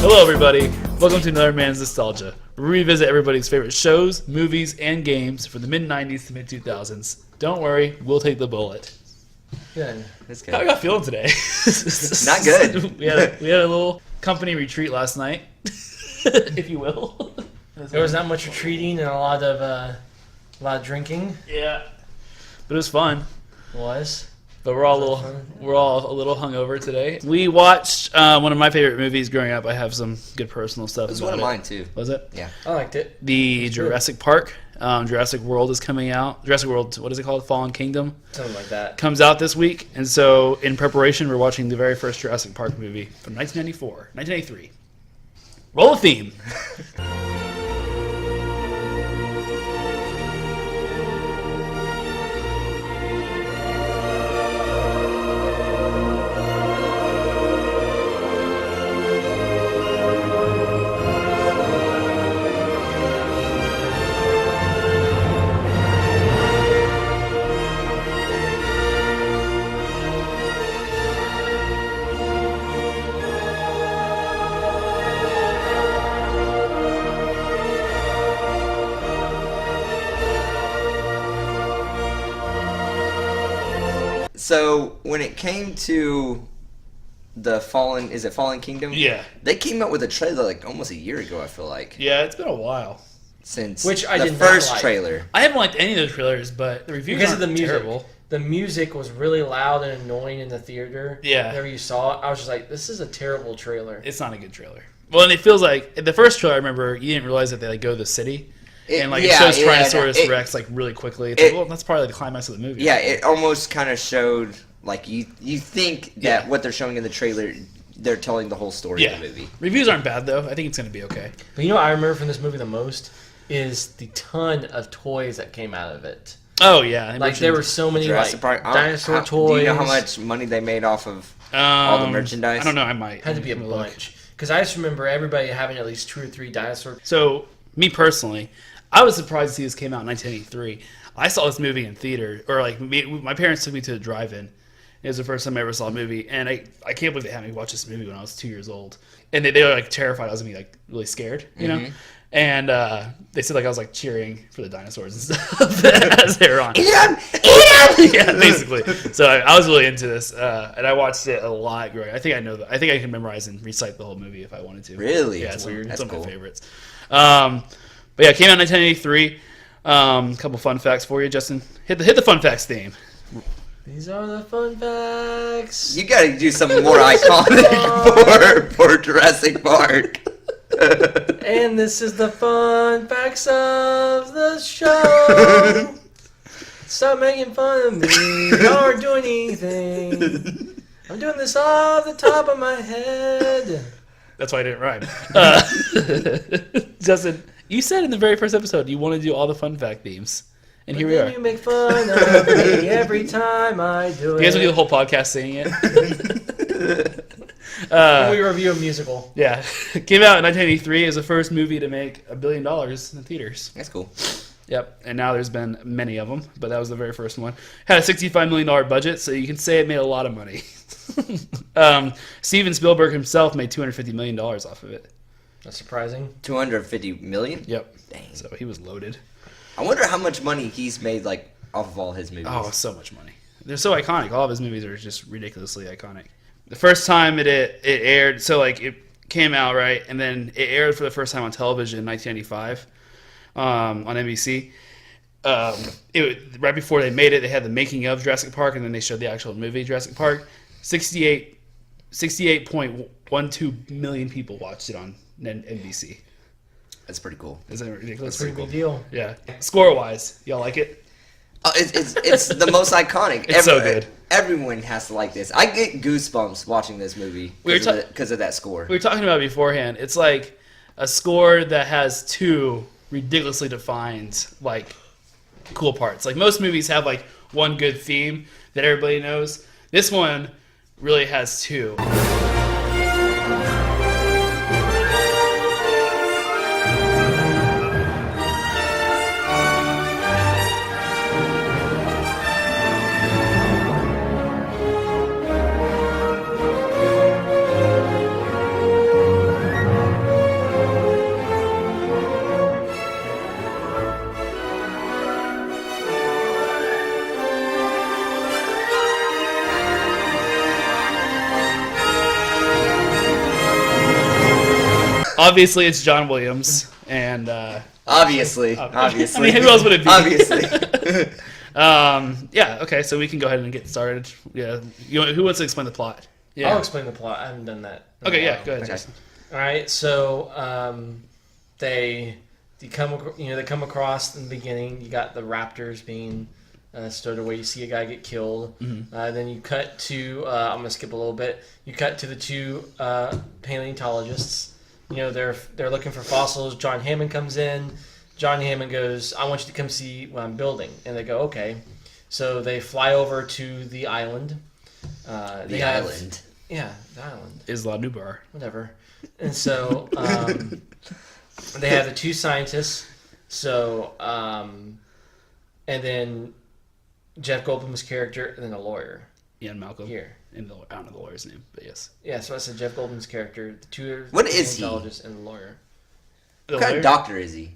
Hello, everybody. Welcome to Another Man's Nostalgia. We revisit everybody's favorite shows, movies, and games from the mid-90s to mid-2000s. Don't worry, we'll take the bullet. Good. That's good. How are you feeling today? Not good. we had a little company retreat last night, if you will. There was not much retreating and a lot of drinking. Yeah, but it was fun. But we're all a little hungover today. We watched one of my favorite movies growing up. I have some good personal stuff. It was one of mine too. Was it? Yeah, I liked it. The Jurassic Park, Jurassic World is coming out. Jurassic World, what is it called? Fallen Kingdom. Something like that. Comes out this week, and so in preparation, we're watching the very first Jurassic Park movie from 1993. Roll a theme. So when it came to the Fallen Kingdom? Yeah. They came out with a trailer like almost a year ago, I feel like. Yeah, it's been a while. Since Which I the did not first like. trailer. I haven't liked any of those trailers, but the reviews Because aren't of the music. terrible. The music was really loud and annoying in the theater. Yeah. Whenever you saw it, I was just like, this is a terrible trailer. It's not a good trailer. Well, and it feels like the first trailer. I remember you didn't realize that they go to the city, and it shows Tyrannosaurus Rex like really quickly. It's like, well, that's probably the climax of the movie. Yeah, it almost kind of showed like you think that what they're showing in the trailer, they're telling the whole story of the movie. Reviews aren't bad though. I think it's going to be okay. But you know what I remember from this movie the most is the ton of toys that came out of it. Oh yeah, Like there were so many Jurassic like Park. dinosaur toys. Do you know how much money they made off of all the merchandise? I don't know. I might. Had to be a bunch. Because I just remember everybody having at least 2 or 3 dinosaur. So me personally, I was surprised to see this came out in 1983. I saw this movie in theater, or like my parents took me to the drive-in. It was the first time I ever saw a movie, and I can't believe they had me watch this movie when I was 2 years old. And they were like terrified I was gonna be like really scared, you know. And they said like I was like cheering for the dinosaurs and stuff as they were on. Eat 'em! Eat 'em! Yeah, basically. So I was really into this, and I watched it a lot growing. I think I think I can memorize and recite the whole movie if I wanted to. Really? Yeah, it's weird. It's one of my cool. favorites. But yeah, it came out in 1983. A couple fun facts for you, Justin. Hit the fun facts theme. These are the fun facts. You gotta do something more iconic for Jurassic Park. And this is the fun facts of the show. Stop making fun of me or do anything. I'm doing this off the top of my head. That's why I didn't rhyme. Justin, you said in the very first episode you want to do all the fun fact themes. And here we are. You make fun of me every time I do it. You guys will do the whole podcast singing it? We review a musical. Yeah. It came out in 1983 as the first movie to make $1 billion in the theaters. That's cool. Yep. And now there's been many of them, but that was the very first one. Had a $65 million budget, so you can say it made a lot of money. Steven Spielberg himself made $250 million off of it. That's surprising. 250 million? Yep. Dang. So he was loaded. I wonder how much money he's made like off of all his movies. Oh, so much money. They're so iconic. All of his movies are just ridiculously iconic. The first time it aired, so like it came out, right? And then it aired for the first time on television in 1995 on NBC. Right before they made it, they had the making of Jurassic Park, and then they showed the actual movie Jurassic Park. 68.12 million people watched it on NBC. That's pretty cool. Isn't it ridiculous? That's a pretty big deal. Yeah. Score-wise, y'all like it? It's the most iconic. It's so good. Everyone has to like this. I get goosebumps watching this movie because of that score. We were talking about it beforehand. It's like a score that has 2 ridiculously defined, like, cool parts. Like, most movies have, like, one good theme that everybody knows. This one really has 2. Obviously, it's John Williams, and Obviously. I mean, who else would it be? Obviously. Yeah. Okay, so we can go ahead and get started. Yeah. Who wants to explain the plot? Yeah. I'll explain the plot. I haven't done that. in a Okay. Yeah. while. Go ahead, Okay. Jason. All right. So they come across in the beginning. You got the raptors being stowed away. You see a guy get killed. Mm-hmm. Then you cut to I'm gonna skip a little bit. You cut to the two paleontologists. They're looking for fossils. John Hammond comes in. John Hammond goes, "I want you to come see what I'm building." And they go, "Okay." So they fly over to the island. The island. Yeah, the island. Isla Nublar. Whatever. And so they have the two scientists. So and then Jeff Goldblum's character, and then a lawyer. Ian Malcolm. Here. And I don't know the lawyer's name, but yes. Yeah, so I said Jeff Goldblum's character, the two What is he? paleontologists, and the lawyer. The What kind lawyer? of doctor is he?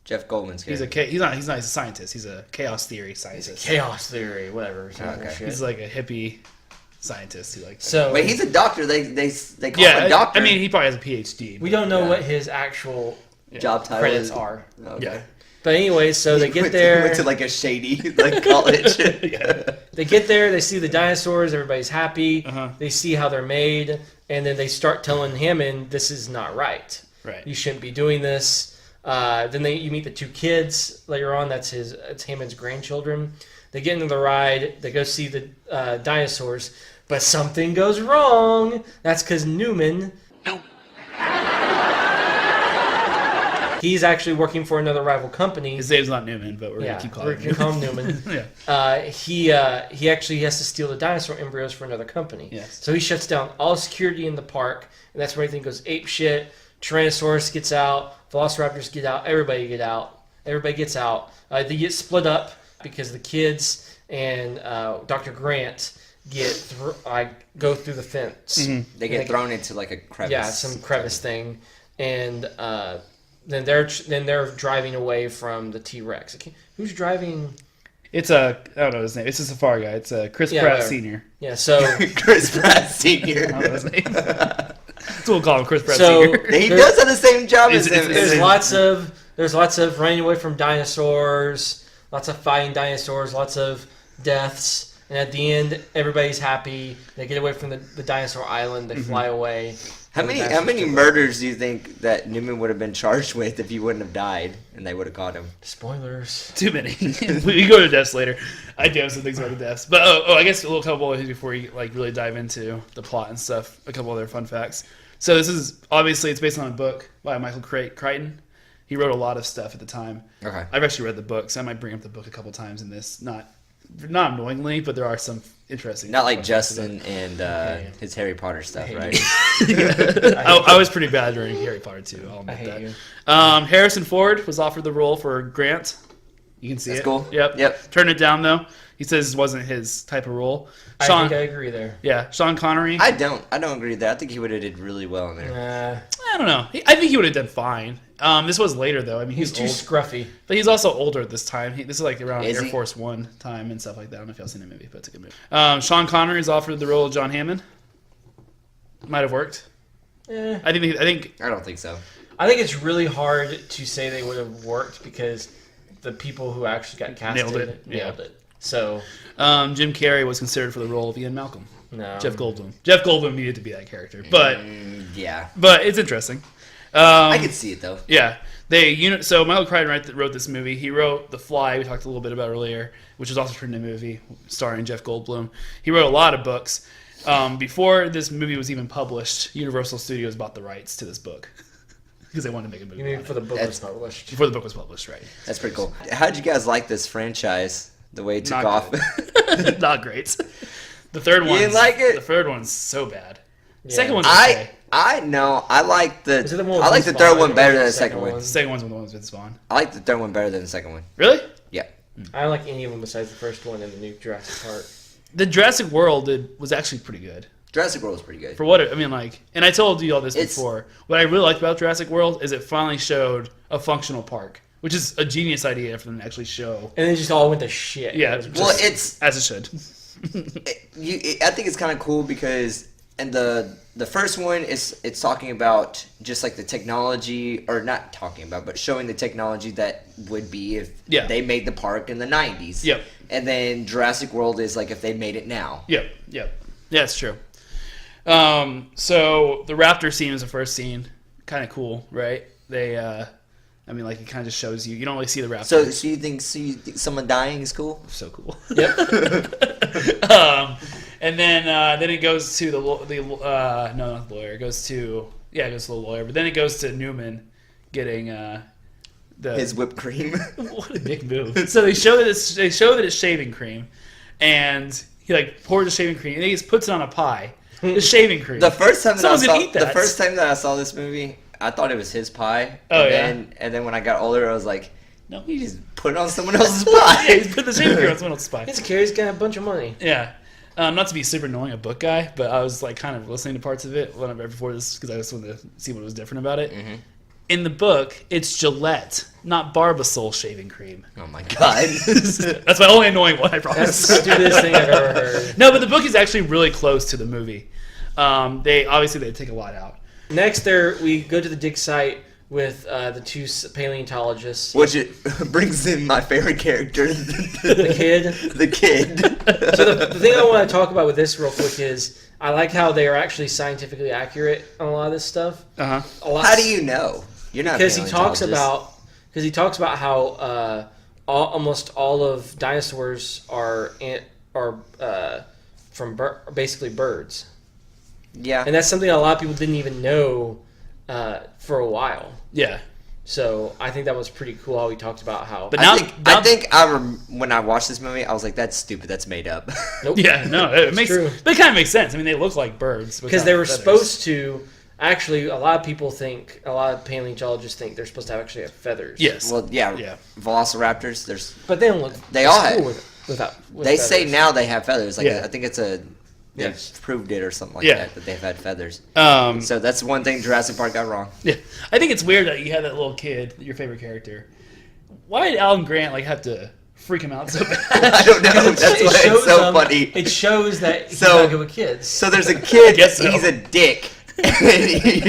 Jeff Goldman's He's character. he's not a scientist. He's a chaos theory It's scientist. a chaos theory, whatever. Some other Okay. shit. He's like a hippie scientist who likes. So Wait, he's a doctor. They call him Yeah, a doctor. I mean, he probably has a PhD. we don't know Yeah. what his actual job title credits is. are. Okay. Yeah. But anyway, so they He get went there. to like a shady like college. Yeah. They get there, they see the dinosaurs, everybody's happy, Uh-huh. they see how they're made, and then they start telling Hammond, this is not right. Right. You shouldn't be doing this. Then you meet the two kids later on, it's Hammond's grandchildren. They get into the ride, they go see the dinosaurs, but something goes wrong. That's because Newman... He's actually working for another rival company. His name's not Newman, but we're Yeah, gonna keep calling we're him gonna call him Newman. Yeah. He actually has to steal the dinosaur embryos for another company. Yes. So he shuts down all security in the park, and that's where everything goes ape shit. Tyrannosaurus gets out, Velociraptors get out, everybody gets out. They get split up because the kids and Dr. Grant go through the fence. Mm-hmm. They get thrown into like a crevice. Yeah, some crevice thing, and then they're driving away from the T-Rex. Who's driving? It's I don't know his name. It's a Safari guy. It's Chris Yeah, Pratt whatever. Senior. Yeah, so Chris Pratt I don't Senior. know his name. That's what we'll call him, Chris Pratt So- Senior. He does have the same job as It's- him. it's- there's lots of running away from dinosaurs, lots of fighting dinosaurs, lots of deaths, and at the end everybody's happy. They get away from the dinosaur island. They fly away. How and the many dinosaurs took murders do you think that Newman would have been charged with if he wouldn't have died and they would have caught him? Spoilers. Too many. We go to deaths later. I do have some things about the deaths, but I guess a little couple of things before we really dive into the plot and stuff. A couple other fun facts. So this is obviously it's based on a book by Michael Crichton. He wrote a lot of stuff at the time. Okay. I've actually read the book, so I might bring up the book a couple times in this. Not annoyingly, but there are some interesting. Not like fun facts Justin and Okay. his Harry Potter stuff, hate right? I was pretty bad during Harry Potter too. I'll I admit hate that. you. Harrison Ford was offered the role for Grant. You can see That's it. cool. Yep. Yep. Turned it down though. He says it wasn't his type of role. I Sean, think I agree there. yeah, Sean Connery. I don't agree with that. I think he would have did really well in there. I don't know. I think he would have done fine. This was later though. I mean, He's he's too old, scruffy. but he's also older at this time. This is like around Is Air he? Force One time and stuff like that. I don't know if y'all seen the movie, but it's a good movie. Sean Connery is offered the role of John Hammond. Might have worked. Eh. I think I don't think so. I think it's really hard to say they would have worked because the people who actually got casted Nailed it. So Jim Carrey was considered for the role of Ian Malcolm. no. Jeff Goldblum. Jeff Goldblum needed to be that character, but Yeah. it's interesting. I could see it though. Yeah, so Michael Crichton wrote this movie. He wrote The Fly, we talked a little bit about earlier, which was also turned into a movie starring Jeff Goldblum. He wrote a lot of books. Before this movie was even published, Universal Studios bought the rights to this book because they wanted to make a movie. You mean on for it. the book was published? Before the book was published, right? That's pretty cool. How'd you guys like this franchise? The way it took Not off. good. Not great. The third one. didn't like it? The third one's so bad. The Yeah. second one's okay. I know. I like the. Is it the one with I like the Vince third Vaughn one or better the than the second second one. one? The second one's the one with Vince Vaughn. I like the third one better than the second one. Really? Yeah. I don't like any of them besides the first one and the new Jurassic Park. The Jurassic World was actually pretty good. Jurassic World was pretty good. For what I mean, and I told you all this It's- before. What I really liked about Jurassic World is it finally showed a functional park, which is a genius idea for them to actually show. And they just all went to shit. Yeah, It was Well, just- it's as it should. I think it's kind of cool because And the first one it's talking about just like the technology, or not talking about, but showing the technology that would be if they made the park in the 90s. Yep. And then Jurassic World is like if they made it now. Yep. Yeah, it's true. So the raptor scene is the first scene. Kind of cool, right? They, I mean, like, it kind of just shows you. You don't really see the raptor. So you think someone dying is cool? So cool. Yep. And then it goes to not the lawyer. It goes to the lawyer. But then it goes to Newman getting his whipped cream. What a dick move! So they show that it's shaving cream, and he like pours the shaving cream, and he just puts it on a pie. The shaving cream. The first time that I saw this movie, I thought it was his pie. Oh, and then when I got older, I was like, no, he just put it on someone else's pie. Yeah, he's put the shaving cream on someone else's pie. He's Carrie's got a bunch of money. Yeah. Not to be super annoying a book guy, but I was like kind of listening to parts of it before this because I just wanted to see what was different about it. Mm-hmm. In the book, it's Gillette, not Barbasol shaving cream. Oh my god. That's my only annoying one, I promise. That's the stupidest thing I've ever heard. No, but the book is actually really close to the movie. They take a lot out. Next, we go to the dig site with the two paleontologists. Which it brings in my favorite character, the kid. The kid. So the thing I want to talk about with this real quick is I like how they are actually scientifically accurate on a lot of this stuff. Uh-huh. How do you know? You're not because he talks about how almost all of dinosaurs are from basically birds. Yeah, and that's something a lot of people didn't even know for a while. Yeah. So I think that was pretty cool how he talked about how. But when I watched this movie, I was like, "That's stupid. That's made up." Nope. Yeah, no, it makes true. But it kind of makes sense. I mean, they look like birds because they were supposed to. Actually, a lot of paleontologists think they're supposed to actually have feathers. Yes. Well, yeah. Velociraptors. But they don't look. They all cool have. With they feathers. say now they have feathers. Like Yeah. I think it's a. They've Yes. proved it or something like that they've had feathers. So that's one thing Jurassic Park got wrong. Yeah, I think it's weird that you had that little kid, your favorite character. Why did Alan Grant have to freak him out so bad? I don't know. That's why it's so funny. It shows that he's not good with kids. So there's a kid. guess so. He's a dick.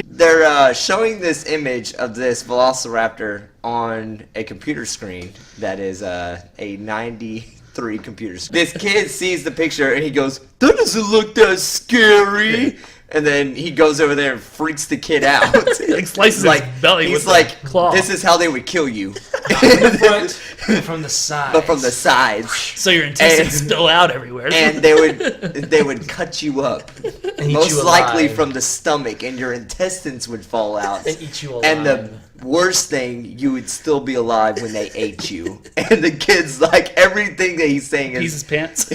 They're showing this image of this Velociraptor on a computer screen that is a 93 computer screen. This kid sees the picture and he goes, "That doesn't look that scary." And then he goes over there and freaks the kid out. Like slices his belly with a claw. This is how they would kill you. From the front, but from the sides. But from the sides. So your intestines spill out everywhere. And they would cut you up. And eat Most you likely alive. from the stomach, and your intestines would fall out. And eat you alive. And the worst thing, you would still be alive when they ate you. And the kid's like, everything that he's saying is... Pees his pants.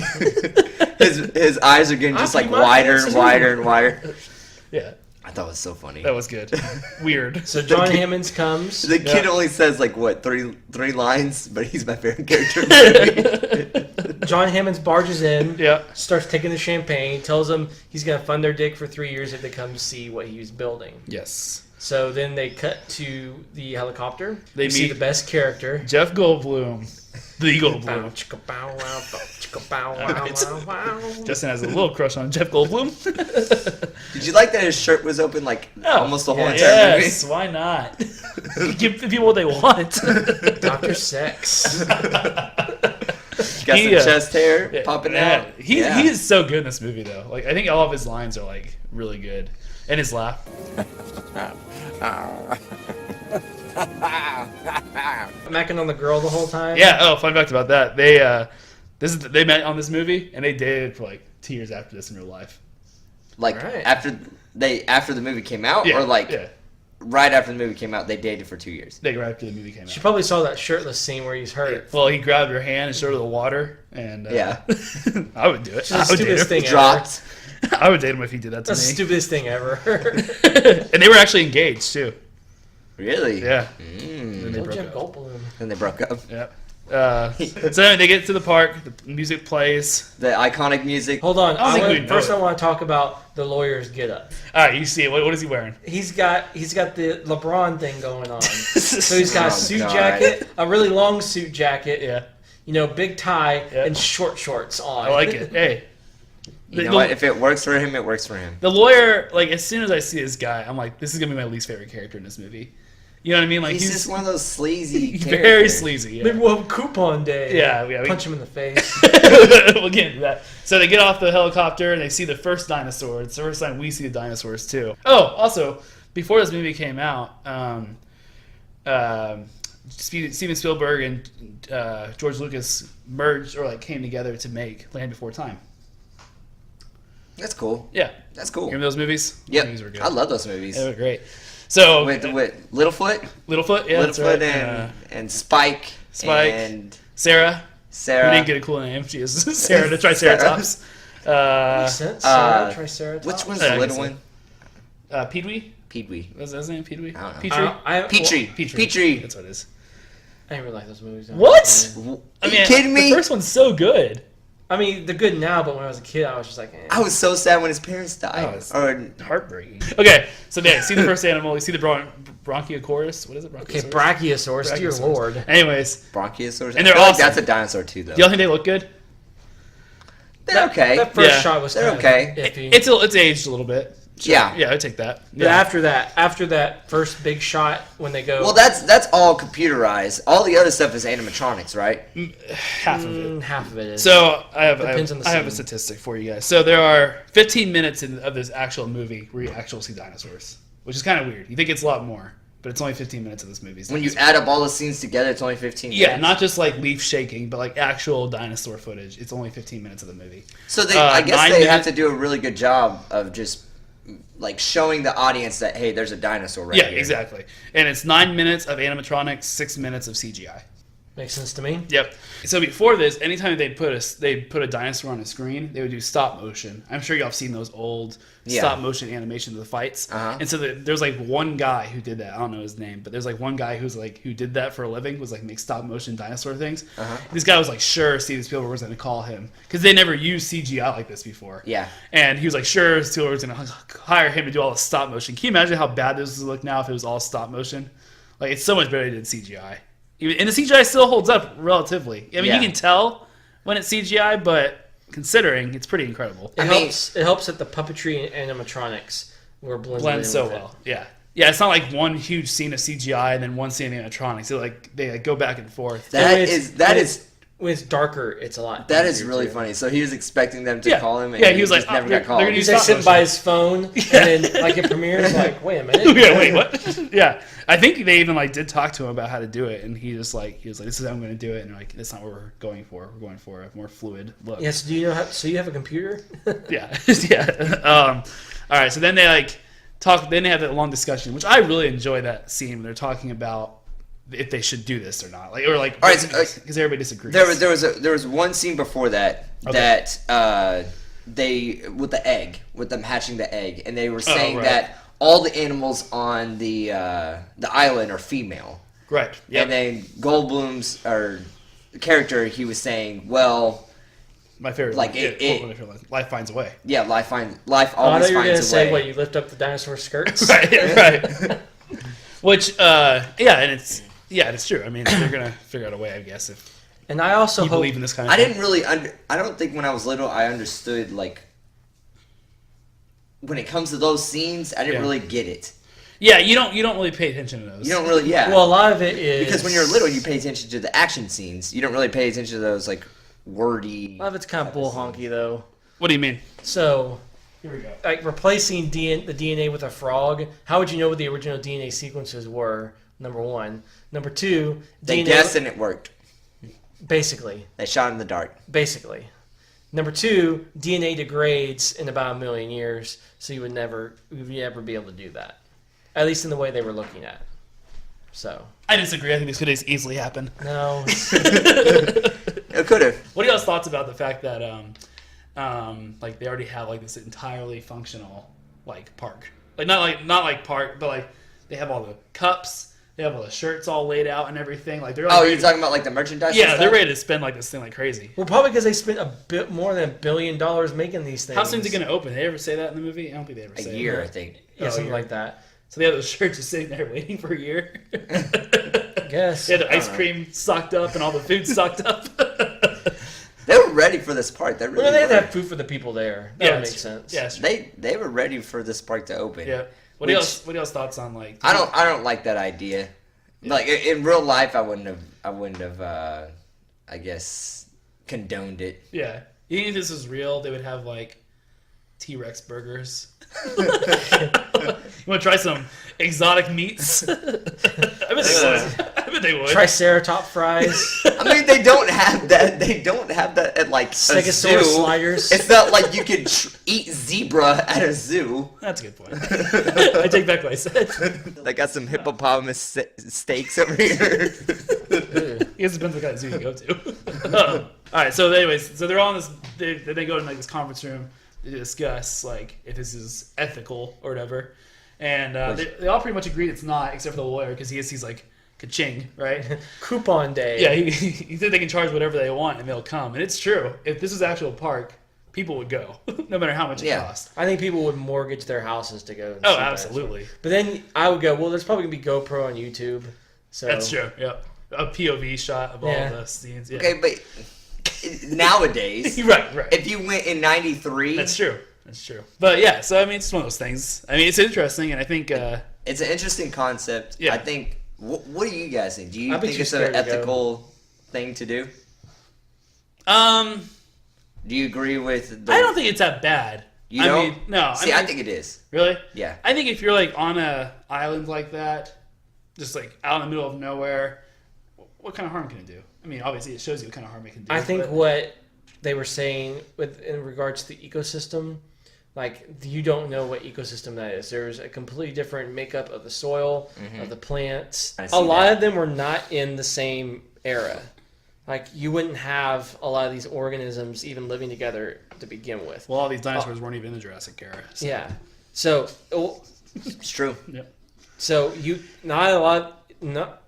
his eyes are getting just like my wider pants and too. wider and wider. Yeah, I thought it was so funny. that was good. Weird. So John Hammonds comes. The kid only says like what, three lines, but he's my favorite character in the movie. John Hammonds barges in. Yeah. Starts taking the champagne. Tells them he's gonna fund their dick for 3 years if they come see what he was building. Yes. So then they cut to the helicopter. They see meet the best character. Jeff Goldblum. The Goldblum. Justin has a little crush on Jeff Goldblum. Did you like that his shirt was open like almost the whole entire Yes, why not? Give people what they want. Dr. Sex. Got some chest hair popping out. He is so good in this movie though. Like I think all of his lines are like really good, and his laugh. Macking on the girl the whole time. Yeah. Oh, fun fact about that. They met on this movie, and they dated for like 2 years after this in real life. Like Right. after the movie came out, Yeah, or like yeah. right after the movie came out, they dated for 2 years. They right after the movie came She out. probably saw that shirtless scene where he's hurt. Well, he grabbed her hand and showed her the water, and Yeah. I would do it. It's the I would date stupidest him. thing ever. Dropped. I would date him if he did that to That's the me. stupidest thing ever. And they were actually engaged too. Really? Yeah. Mm. Then they Oh, broke Jeff up. Goldblum. Then they broke up. Yeah. So they get to the park. The music plays. The iconic music. Hold on. I don't think we know First, it. I want to talk about the lawyer's get up. All right, you see it. What is he wearing? He's got the LeBron thing going on. So he's got a Oh, suit God. jacket, a really long suit jacket. Yeah. You know, big tie Yeah. and short shorts on. I like it. Hey, You know what? If it works for him, it works for him. The lawyer, like, as soon as I see this guy, I'm like, this is gonna be my least favorite character in this movie. You know what I mean? Like, he's just one of those sleazy characters. Very sleazy. Yeah. Maybe we'll have coupon day. Yeah, Punch him in the face. We'll get into that. So they get off the helicopter and they see the first dinosaur. It's the first time we see the dinosaurs too. Oh, also, before this movie came out, Steven Spielberg and George Lucas merged or like came together to make Land Before Time. That's cool. Yeah, that's cool. Remember those movies? Yep. Those movies were good. I love those movies. They were great. So with Littlefoot, yeah, Littlefoot right. and Spike, and Sarah. We didn't get a cool name. She is Sarah the Triceratops. Makes sense. Sarah Triceratops. Which one's the little one? Petrie. Petrie. Was that his name? Petrie. I don't Petrie. know. Petrie. That's what it is. I didn't really like those movies. What? Are you kidding me? The first one's so good. I mean, they're good now, but when I was a kid, I was just like, eh. I was so sad when his parents died. Heartbreaking. Okay, so yeah, you see the first animal, you see the Bronchiosaurus. What is it? Okay, Brachiosaurus, dear lord. Anyways. Brachiosaurus. And they're awesome. Like that's a dinosaur too, though. Do y'all think they look good? They're okay. That first shot was they're okay. Iffy. It's aged a little bit. Sure. Yeah. Yeah, I'd take that. But after that first big shot, when they go... Well, that's all computerized. All the other stuff is animatronics, right? Half of it. Half of it is. So I have a statistic for you guys. So there are 15 minutes of this actual movie where you actually see dinosaurs, which is kind of weird. You think it's a lot more, but it's only 15 minutes of this movie. When you add up all the scenes together, it's only 15 minutes. Yeah, not just like leaf shaking, but like actual dinosaur footage. It's only 15 minutes of the movie. So I guess they have to do a really good job of just like showing the audience that, hey, there's a dinosaur right here. Yeah, exactly. And it's 9 minutes of animatronics, 6 minutes of CGI. Makes sense to me. Yep. So before this, anytime they put a dinosaur on a screen, they would do stop motion. I'm sure y'all have seen those old stop motion animations of the fights. And so there's like one guy who did that. I don't know his name, but there's like one guy who did that for a living, was like make stop motion dinosaur things. This guy was like sure Steven Spielberg was going to call him because they never used CGI like this before. Yeah. And he was like sure Spielberg was going to hire him to do all the stop motion. Can you imagine how bad this would look now if it was all stop motion? Like it's so much better than CGI. And the CGI still holds up relatively. I mean, you can tell when it's CGI, but considering, it's pretty incredible. It helps that the puppetry and animatronics were blended so well. Yeah. Yeah, it's not like one huge scene of CGI and then one scene of animatronics. So they go back and forth. That is when it's darker, it's a lot. That is really funny. So he was expecting them to call him, and he was like, never got called. He's like sitting by his phone, and then like it premieres, like, wait a minute. Yeah, wait, what? Yeah, I think they even like did talk to him about how to do it, and he was like, this is how I'm going to do it, and like, that's not what we're going for. We're going for a more fluid look. Yes. Do you know so you have a computer? Yeah, yeah. All right. So then they like talk. Then they have that long discussion, which I really enjoy that scene when they're talking about if they should do this or not, like, or like, all right, because everybody disagrees. There was one scene before that they with them hatching the egg, and they were saying that all the animals on the island are female, right? Yeah. And then Goldblum's character, he was saying, well, my favorite, like life finds a way. Yeah, life always finds a way. I thought you were gonna say, what, you lift up the dinosaur skirts? right. Which, and it's true. I mean, they're gonna figure out a way, I guess. If and I also believe in this kind of I thing. didn't really I don't think when I was little I understood, like, when it comes to those scenes, I didn't really get it. Yeah, you don't really pay attention to those. You don't really, Well, a lot of it is because when you're little, you pay attention to the action scenes. You don't really pay attention to those like wordy. A lot of it's kind of bull honky, though. What do you mean? So here we go. Like replacing the DNA with a frog. How would you know what the original DNA sequences were? Number one. Number two, they guessed and it worked. Basically. They shot in the dark. Basically. Number two, DNA degrades in about 1 million years, so you would never be able to do that. At least in the way they were looking at. So. I disagree. I think this could easily happen. No. It could have. What are y'all's thoughts about the fact that like they already have like this entirely functional like park? Like not like park, but like they have all the cups. They have all the shirts all laid out and everything. Like they're like, you're talking about like the merchandise? Yeah, they're ready to spend like this thing like crazy. Well, probably because they spent a bit more than $1 billion making these things. How soon is it going to open? Did they ever say that in the movie? I don't think they ever say a year, I think. Yeah, something like that. So they have those shirts just sitting there waiting for a year. I guess. They had the ice cream stocked up and all the food stocked up. They were ready for this park. They really Well, they had to were. have food for the people there. That would make sense. Yeah, it's true. They were ready for this park to open. Yeah. What else thoughts on like? I don't like that idea. Yeah. Like in real life, I wouldn't have. I guess condoned it. Yeah. You think if this was real, they would have like T-Rex burgers. You want to try some exotic meats? I bet they would. Triceratops fries. I mean, they don't have that. They don't have that at like a Stegosaurus zoo. sliders. It's not like you could eat zebra at a zoo. That's a good point. I take back what I said. They got some hippopotamus steaks over here. I guess it depends what kind of zoo you go to. All right. So, anyways, they're all in this. They go in like this conference room to discuss like if this is ethical or whatever, and they all pretty much agree it's not, except for the lawyer because he's like ka-ching, right? Coupon day. Yeah, he said they can charge whatever they want and they'll come, and it's true. If this was actual park, people would go, no matter how much it costs. I think people would mortgage their houses to go. And Oh, see absolutely. dinosaurs. But then I would go, well, there's probably going to be GoPro on YouTube. So That's true. Yeah, a POV shot of all the scenes. Yeah. Okay, but nowadays, right. if you went in '93, That's true. But yeah, so I mean, it's just one of those things. I mean, it's interesting, and I think it's an interesting concept. Yeah. I think. What do you guys think? Do you I'd be think too it's an scared to go. ethical thing to do? Do you agree with? I don't think it's that bad. You don't? mean, no. See, I I mean, think it is. really. Yeah. I think if you're like on a island like that, just like out in the middle of nowhere, what kind of harm can it do? I mean, obviously it shows you what kind of harm it can do. I think but- what they were saying in regards to the ecosystem, like you don't know what ecosystem that is. There's a completely different makeup of the soil, of the plants. I see A lot that. of them were not in the same era. Like you wouldn't have a lot of these organisms even living together to begin with. Well, all these dinosaurs weren't even in the Jurassic era. So. Yeah. So It's true. Yeah. So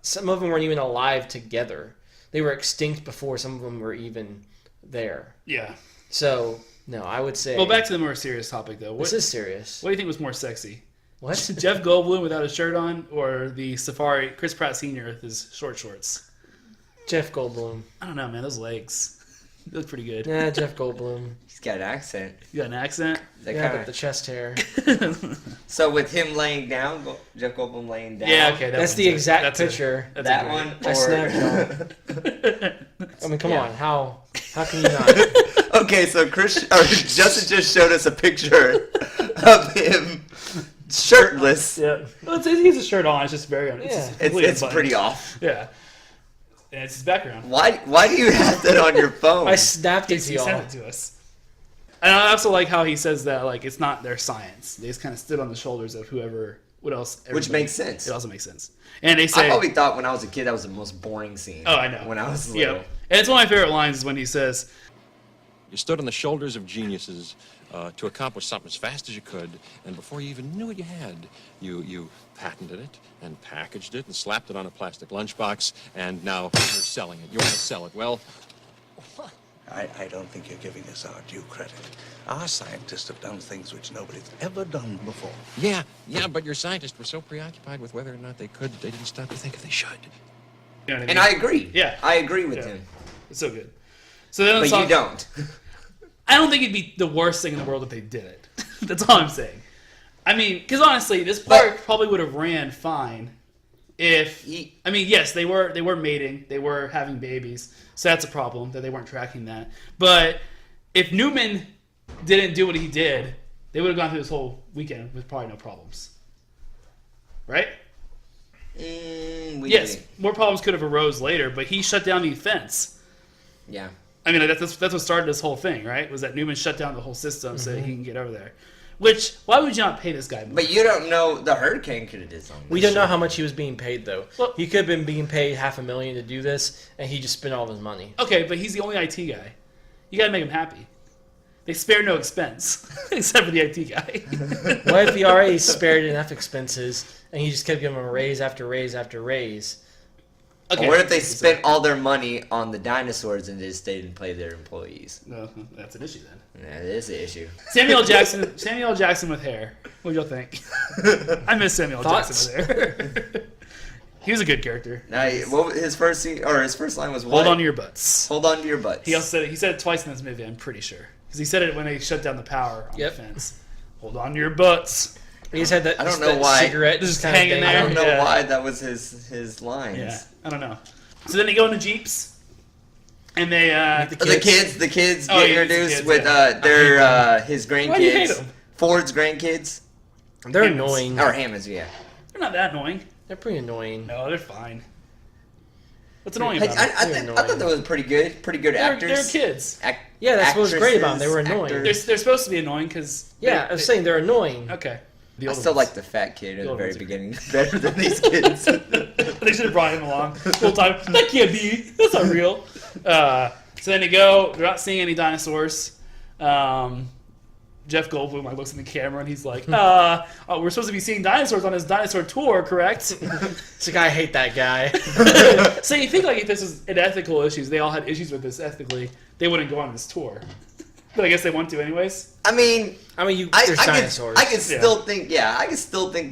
some of them weren't even alive together. They were extinct before some of them were even there. Yeah. So no, I would say. Well, back to the more serious topic though. This is serious. What do you think was more sexy? What? Jeff Goldblum without a shirt on, or the Safari Chris Pratt Sr. with his short shorts? Jeff Goldblum. I don't know, man. Those legs, they look pretty good. Yeah, Jeff Goldblum. He's got an accent. You got an accent. That Yeah, kinda- but the chest hair. So with him laying down, Jeff Goldblum laying down. Yeah, okay. That's the exact picture. That's That a one. I Or... snapped I mean, come Yeah. on. How can you not? Okay, so Justin just showed us a picture of him shirtless. Yeah. Well, he has a shirt on. It's just very. Yeah. It's pretty off. Yeah. And it's his background. Why do you have that on your phone? I snapped it He to y'all. sent it to us. And I also like how he says that like it's not their science. They just kind of stood on the shoulders of whoever. What else? Which everybody- makes sense. It also makes sense. And they I say, probably thought when I was a kid that was the most boring scene. "Oh, I know." When I was yeah. little. And it's one of my favorite lines is when he says, You stood on the shoulders of geniuses to accomplish something as fast as you could, and before you even knew what you had, you patented it and packaged it and slapped it on a plastic lunchbox, and now you're selling it. You want to sell it. Well, I don't think you're giving us our due credit. Our scientists have done things which nobody's ever done before. yeah, but your scientists were so preoccupied with whether or not they could, they didn't stop to think if they should. you know what And I I mean? agree. Yeah. I agree with Yeah. him. It's so good. So then But let's you talk- don't. I don't think it'd be the worst thing in the world if they did it. That's all I'm saying. I mean, because honestly, this park probably would have ran fine if. I mean, yes, they were mating, they were having babies, so that's a problem that they weren't tracking that. But if Newman didn't do what he did, they would have gone through this whole weekend with probably no problems, right? Yes, more problems could have arose later, but he shut down the fence. Yeah. I mean, that's what started this whole thing, right? Was that Newman shut down the whole system so that he can get over there. Which, why would you not pay this guy more? But you don't know the hurricane could have did something. We don't know how much he was being paid though. Well- He could have been being paid $500,000 to do this, and he just spent all of his money. Okay, but he's the only IT guy. You gotta make him happy. They spare no expense, except for the IT guy. What if he already spared enough expenses, and he just kept giving him a raise after raise after raise? Okay. Or what if they spent all their money on the dinosaurs and just stayed and played their employees? No, that's an issue then. Yeah, it is an issue. Samuel Jackson with hair. What do y'all think? I miss Samuel Thoughts? Jackson with hair. He was a good character. Now, his first line was what? Hold on to your butts. Hold on to your butts. He also said it twice in this movie, I'm pretty sure. Because he said it when they shut down the power on the fence. Hold on to your butts. He just had that. I don't know why. Cigarette Just kind of hanging thing. there. I don't know Yeah. why that was his lines. Yeah, I don't know. So then they go in the Jeeps, and they The kids Oh, get yeah, introduced kids, with his grandkids. Why do you hate 'em? Ford's grandkids. They're Hammonds. annoying. Or Hammond's, yeah. they're not that annoying. They're pretty annoying. No, they're fine. What's annoying Hey, about them? I thought that was pretty good actors. They're kids. Yeah, that's what was great about them. They were Actresses, annoying. They're supposed to be annoying because Yeah, I was saying they're annoying. Okay. The I older still ones. like the fat kid at the older very ones are beginning better than these kids. They should have brought him along the whole time. That can't be. That's not real. So then they go. They're not seeing any dinosaurs. Jeff Goldblum like looks in the camera and he's like, we're supposed to be seeing dinosaurs on his dinosaur tour, correct?" It's like, I hate that guy. So you think like if this was an ethical issues, they all had issues with this ethically, they wouldn't go on this tour. But I guess they want to anyways. I mean, There's dinosaurs. I can still think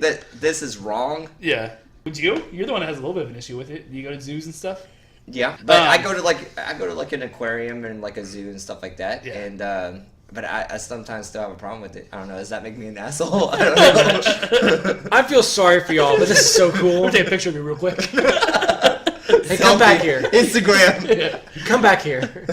that this is wrong. Yeah. Would you? You're the one that has a little bit of an issue with it. Do you go to zoos and stuff? Yeah, but I go to like an aquarium and like a zoo and stuff like that, Yeah. and but I sometimes still have a problem with it. I don't know. Does that make me an asshole? I don't know. I feel sorry for y'all, but this is so cool. I'm gonna take a picture of you real quick. Hey, come back here. Instagram. Come back here.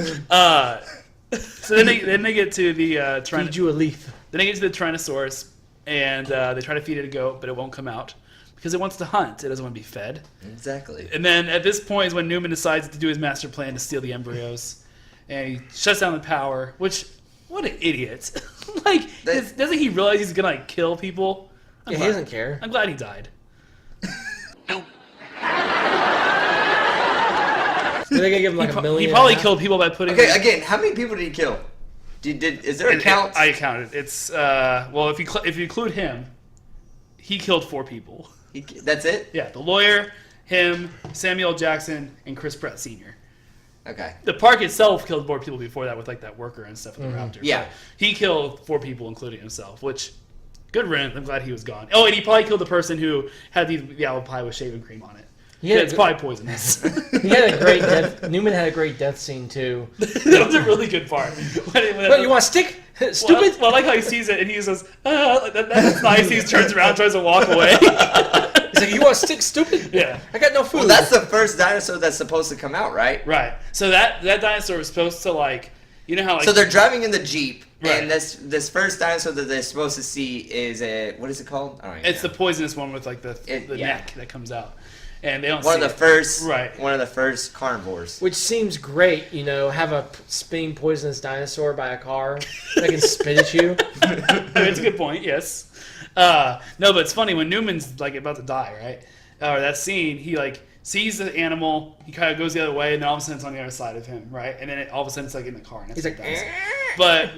So then they get to the Feed you a leaf. Then they get to the Tyrannosaurus, and they try to feed it a goat, but it won't come out because it wants to hunt. It doesn't want to be fed. Exactly. And then at this point is when Newman decides to do his master plan to steal the embryos, and he shuts down the power. Which, what an idiot! Doesn't he realize he's gonna kill people? He doesn't care. I'm glad he died. They're gonna give him like a million. He probably killed people by putting. Okay, again, how many people did he kill? Is there a count? I counted. It's well, if you include him, he killed 4 people. That's it? Yeah, the lawyer, him, Samuel Jackson, and Chris Pratt Sr. Okay. The park itself killed more people before that with like that worker and stuff with the raptor. Yeah. But he killed 4 people, including himself, which good riddance. I'm glad he was gone. Oh, and he probably killed the person who had the apple pie with shaving cream on it. Yeah, it's probably poisonous. He had a great death. Newman had a great death scene too. That was a really good part. What, you want a stick? Stupid. Well, I like how he sees it and he says, "That's nice." He turns around, tries to walk away. He's like, "You want a stick? Stupid." Yeah. I got no food. Well, that's the first dinosaur that's supposed to come out, right? Right. So that dinosaur was supposed to like, you know how like. So they're driving in the Jeep, Right. and this first dinosaur that they're supposed to see is what is it called? I don't even It's know. the poisonous one with like the Yeah. neck that comes out, and they don't. One see of the it. first, Right. One of the first carnivores. Which seems great, have a spinning poisonous dinosaur by a car that can spit at you. It's a good point. Yes. No, but it's funny when Newman's like about to die, right? Or that scene, he like sees the animal, he kind of goes the other way, and then all of a sudden it's on the other side of him, right? And then all of a sudden it's like in the car. And He's like, but it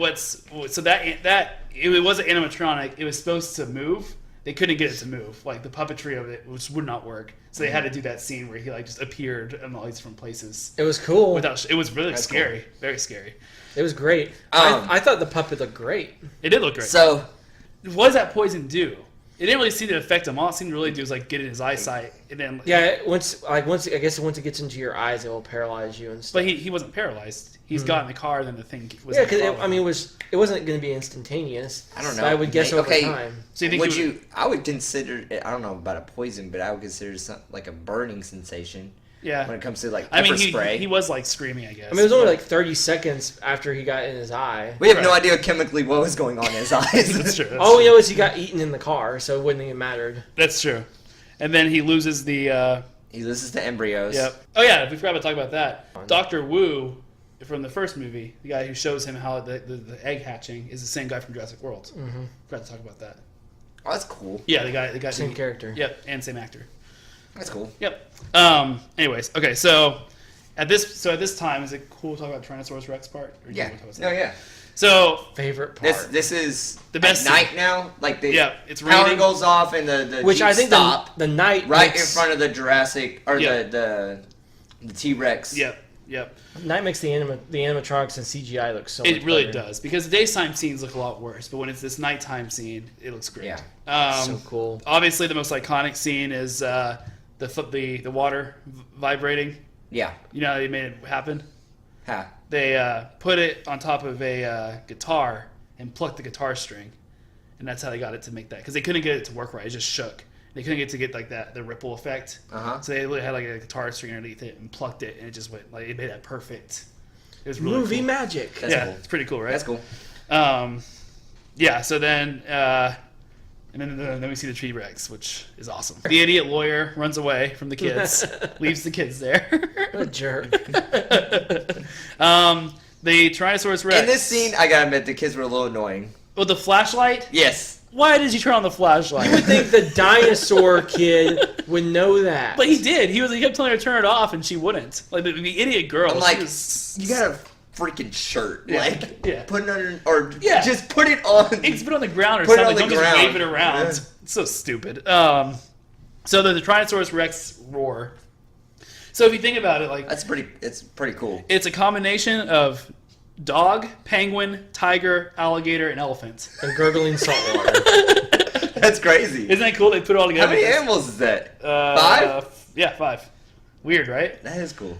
wasn't animatronic. It was supposed to move. They couldn't get it to move. Like the puppetry of it, which would not work. So they had to do that scene where he like just appeared in all these different places. It was cool. It was really That's scary, very scary. It was great. I thought the puppet looked great. It did look great. So, What does that poison do? It didn't really see the effect him. All it seemed to really do was like get in his eyesight, and then Once I guess once it gets into your eyes, it will paralyze you and stuff. But he wasn't paralyzed. He's got in the car, then the thing was. Yeah, because it wasn't going to be instantaneous. I don't know. So I would guess over time. So you think I would consider it, I don't know about a poison, but I would consider something like a burning sensation. Yeah. When it comes to like pepper spray. He was like screaming, I guess. I mean, it was only like 30 seconds after he got in his eye. We have no idea chemically what was going on in his eyes. That's true. All we know is he got eaten in the car, so it wouldn't even mattered. That's true. And then he loses the. He loses the embryos. Yep. Oh yeah, we forgot to talk about that. Dr. Wu from the first movie, the guy who shows him how the egg hatching, is the same guy from Jurassic World. Mm-hmm. Forgot to talk about that. Oh, that's cool. Yeah, the guy. Same character. Yep, and same actor. That's cool. Yep. Anyways, okay, so at this time, is it cool to talk about Tyrannosaurus Rex part? Or do you Yeah. want to talk about No, yeah. So Favorite part. This is The best at night scene. now. Like the it's power raining. goes off and the Which Jeep I think stop the night right makes, in front of the Jurassic or Yep. the T-Rex. Yep. Night makes the animatronics and CGI look so much It really better. does, because the daytime scenes look a lot worse, but when it's this nighttime scene, it looks great. Yeah. So cool. Obviously, the most iconic scene is the water vibrating. Yeah. You know how they made it happen? Huh. They put it on top of a guitar and plucked the guitar string, and that's how they got it to make that. Because they couldn't get it to work right; it just shook. They couldn't get like the ripple effect. So they literally had like a guitar string underneath it and plucked it, and it just went like it made that perfect. It was really Movie cool. magic. That's Yeah, cool. it's pretty cool, right? That's cool. Yeah. So then. And then we see the T-Rex, which is awesome. The idiot lawyer runs away from the kids, leaves the kids there. What a jerk. The Tyrannosaurus Rex. In this scene, I gotta admit, the kids were a little annoying. With the flashlight? Yes. Why did you turn on the You would flashlight? think the dinosaur kid would know that. But he did. He kept telling her to turn it off, and she wouldn't. Like the idiot girl. I'm she like, was- you got a freaking shirt. Yeah. Like, Yeah. put it under, or Yeah. just put it on. It's been on the ground or Put it something. on the Don't just ground. wave it around. Yeah. It's so stupid. So the Tyrannosaurus Rex roar. So if you think about it, like It's pretty cool. it's a combination of dog, penguin, tiger, alligator, and elephant. And gurgling salt water. That's crazy. Isn't that cool? They put it all How together. many because- animals is that? 5? Yeah, 5. Weird, right? That is cool.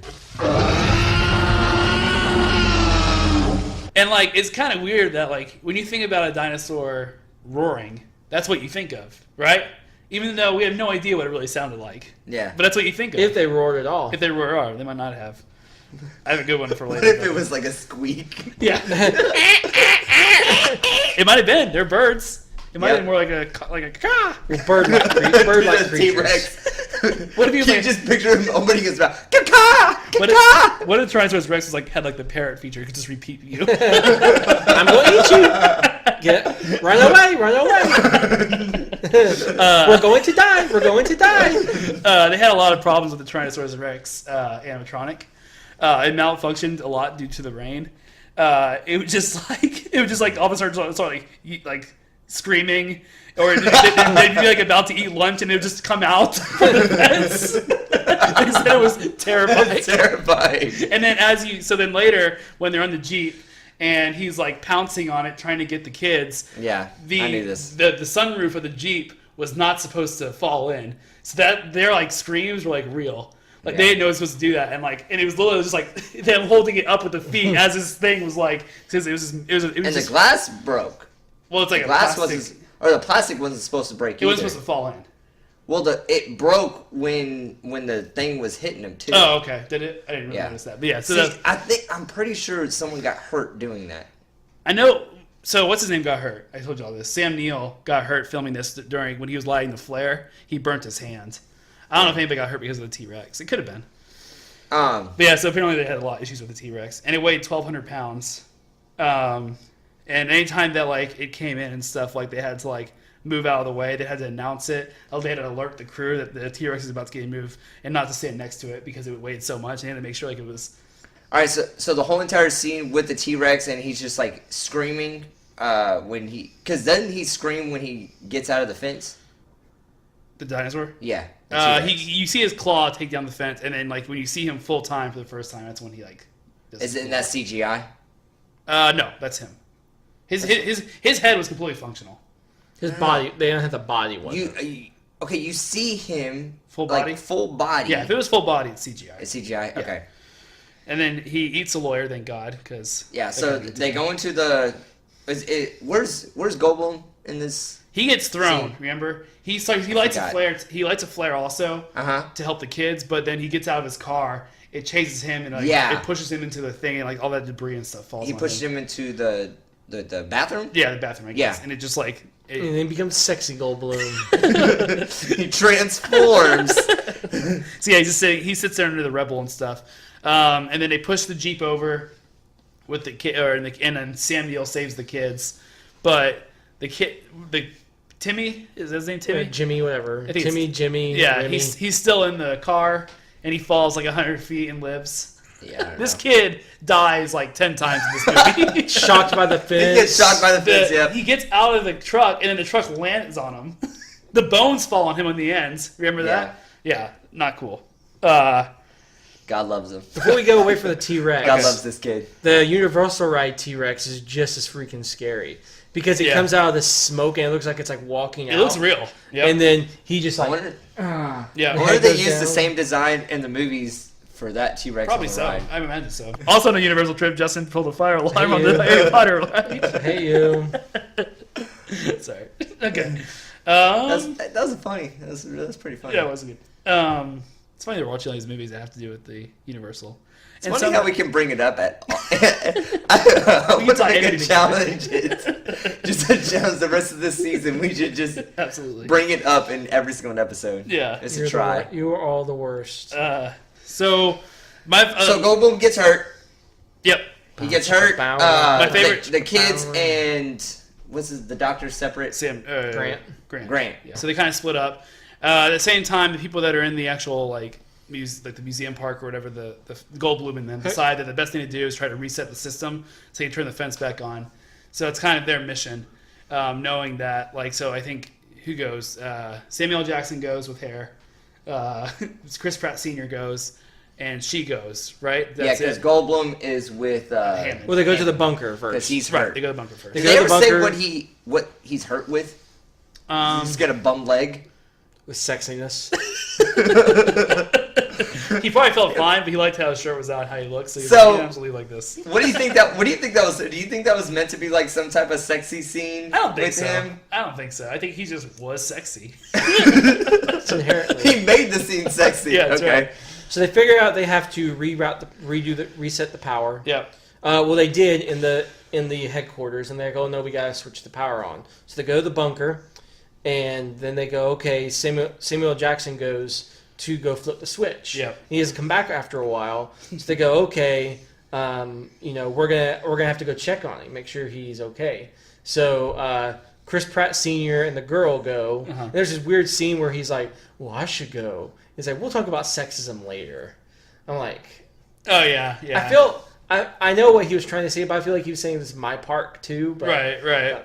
And like, it's kind of weird that like when you think about a dinosaur roaring, that's what you think of, right? Even though we have no idea what it really sounded like. Yeah. But that's what you think of. If they roared at all. If they roar, they might not have. I have a good one for What later. if it was like a squeak? Yeah. It might have been. They're birds. It might have Yeah. been more like a caw. Well, bird-like creatures. T-Rex. What if you Can you like, just picture him opening his mouth? Caw! what Caw! if the Tyrannosaurus Rex was like had like the parrot feature? It could just repeat you. I'm going to eat you. Run away. We're going to die. We're going to die. They had a lot of problems with the Tyrannosaurus Rex animatronic. It malfunctioned a lot due to the rain. It was just like all of a sudden start like screaming, or they'd be like about to eat lunch and it would just come out from the fence. They said it was terrifying. That's terrifying. And then so then later when they're on the Jeep and he's like pouncing on it trying to get the kids. Yeah, I knew this. The sunroof of the Jeep was not supposed to fall in, so that their like screams were like real. Like they didn't know it was supposed to do that, and it was literally just like them holding it up with the feet as this thing was like, because it was And just, the glass broke. well, it's like The a glass plastic. wasn't, or the plastic wasn't supposed to break It either. wasn't supposed to fall in. Well, it broke when the thing was hitting him too. Oh, okay. Did it? I didn't really Yeah. notice that. But yeah, so See, I'm pretty sure someone got hurt doing that. I know. So what's his name got hurt? I told you all this. Sam Neill got hurt filming this during when he was lighting the flare. He burnt his hand. I don't know if anybody got hurt because of the T-Rex. It could have been. But yeah, so apparently they had a lot of issues with the T-Rex, and it weighed 1,200 pounds. And anytime that like it came in and stuff, like they had to like move out of the way. They had to announce it. They had to alert the crew that the T-Rex is about to get moved, and not to stand next to it because it weighed so much. They had to make sure like it was. All right, so the whole entire scene with the T-Rex and he's just like screaming because doesn't he scream when he gets out of the fence? The dinosaur? Yeah. the T-Rex. You see his claw take down the fence, and then like when you see him full time for the first time, that's when he like. does Is his it that CGI? No, that's him. His head was completely functional. His body, they don't have the body one. Okay, you see him Full body? like full body. Yeah, if it was full body, it's CGI. It's CGI. Okay. And then he eats a lawyer, thank God, because Yeah. So they go into the. Where's Goldblum in this? he gets thrown. See? Remember, he lights a forgot. flare. He lights a flare also Uh-huh. to help the kids, but then he gets out of his car. It chases him and like, Yeah. it pushes him into the thing, and like all that debris and stuff falls. He on pushed him. him into the bathroom. Yeah, the bathroom. I guess. Yeah. And it just like. And then he becomes sexy Goldblum. He transforms. So yeah, he sits there under the rebel and stuff, and then they push the Jeep over with the kid, and then Sam Neill saves the kids, but the Timmy is his name Timmy? Jimmy, whatever. I think it's- Jimmy. Yeah, Remy. he's still in the car, and he falls like 100 feet and lives. Yeah. I don't This know. kid dies like 10 times in this movie. shocked by the He fence. gets shocked by the fence. Yeah. He gets out of the truck, and then the truck lands on him. The bones fall on him in the end. Remember that? Yeah, not cool. God loves him. Before we go away from the T-Rex, God loves this kid. the Universal ride T-Rex is just as freaking scary because it Yeah. comes out of the smoke and it looks like it's like walking out. It looks real. Yep. And then he just I like wonder. Yeah. Or head they goes use the down. same design in the movies for that T-Rex Probably on the so. ride. I imagine so. Also on a Universal trip, Justin pulled a fire alarm on the Harry Potter ride. Hey, you. Sorry. Okay. That was funny. That's pretty funny. Yeah, it was good. It's funny they're watching all these movies that have to do with the Universal. It's funny how we can bring it up at. We can can talk make a anything. challenge. Just a challenge the rest of this season. We should just Absolutely. bring it up in every single episode. Yeah. It's a try. You are all the worst. So my So Goldblum gets hurt. Yep. He gets hurt. Bow. My favorite- The kids Bow. and the doctor separate? Sam Grant. Grant. Yeah. So they kind of split up. At the same time, the people that are in the actual like the museum park or whatever, the Goldblum and them decide that the best thing to do is try to reset the system so you can turn the fence back on. So it's kind of their mission, knowing that like so. I think who goes? Samuel L. Jackson goes with hair. Chris Pratt Sr. goes, and she goes. Right? That's Because it. Goldblum is with Hammond. Well, they go to the bunker because first. he's Right. hurt. They go to the bunker first. They Did go they to the ever say bunker. what he's hurt with? He's got a bum leg. With sexiness. He probably felt fine, but he liked how his shirt was out, how he looked. So he was So- like, absolutely like this. What do you think that? What do you think that was? Do you think that was meant to be like some type of sexy scene I don't think with so. him? I don't think so. I think he just was sexy. It's inherently. He made the scene sexy. Yeah, that's okay. right. So they figure out they have to reset the power. Yeah. Well, they did in the headquarters, and they go, no, we gotta switch the power on. So they go to the bunker, and then they go, okay. Samuel Jackson goes to go flip the switch. Yeah. He doesn't come back after a while, so they go, okay. We're gonna have to go check on him, make sure he's okay. So Chris Pratt Sr. and the girl go. And there's this weird scene where he's like, well, I should go. He's like, we'll talk about sexism later. I'm like, Oh yeah. Yeah. I feel I know what he was trying to say, but I feel like he was saying this is my park too. But, Right.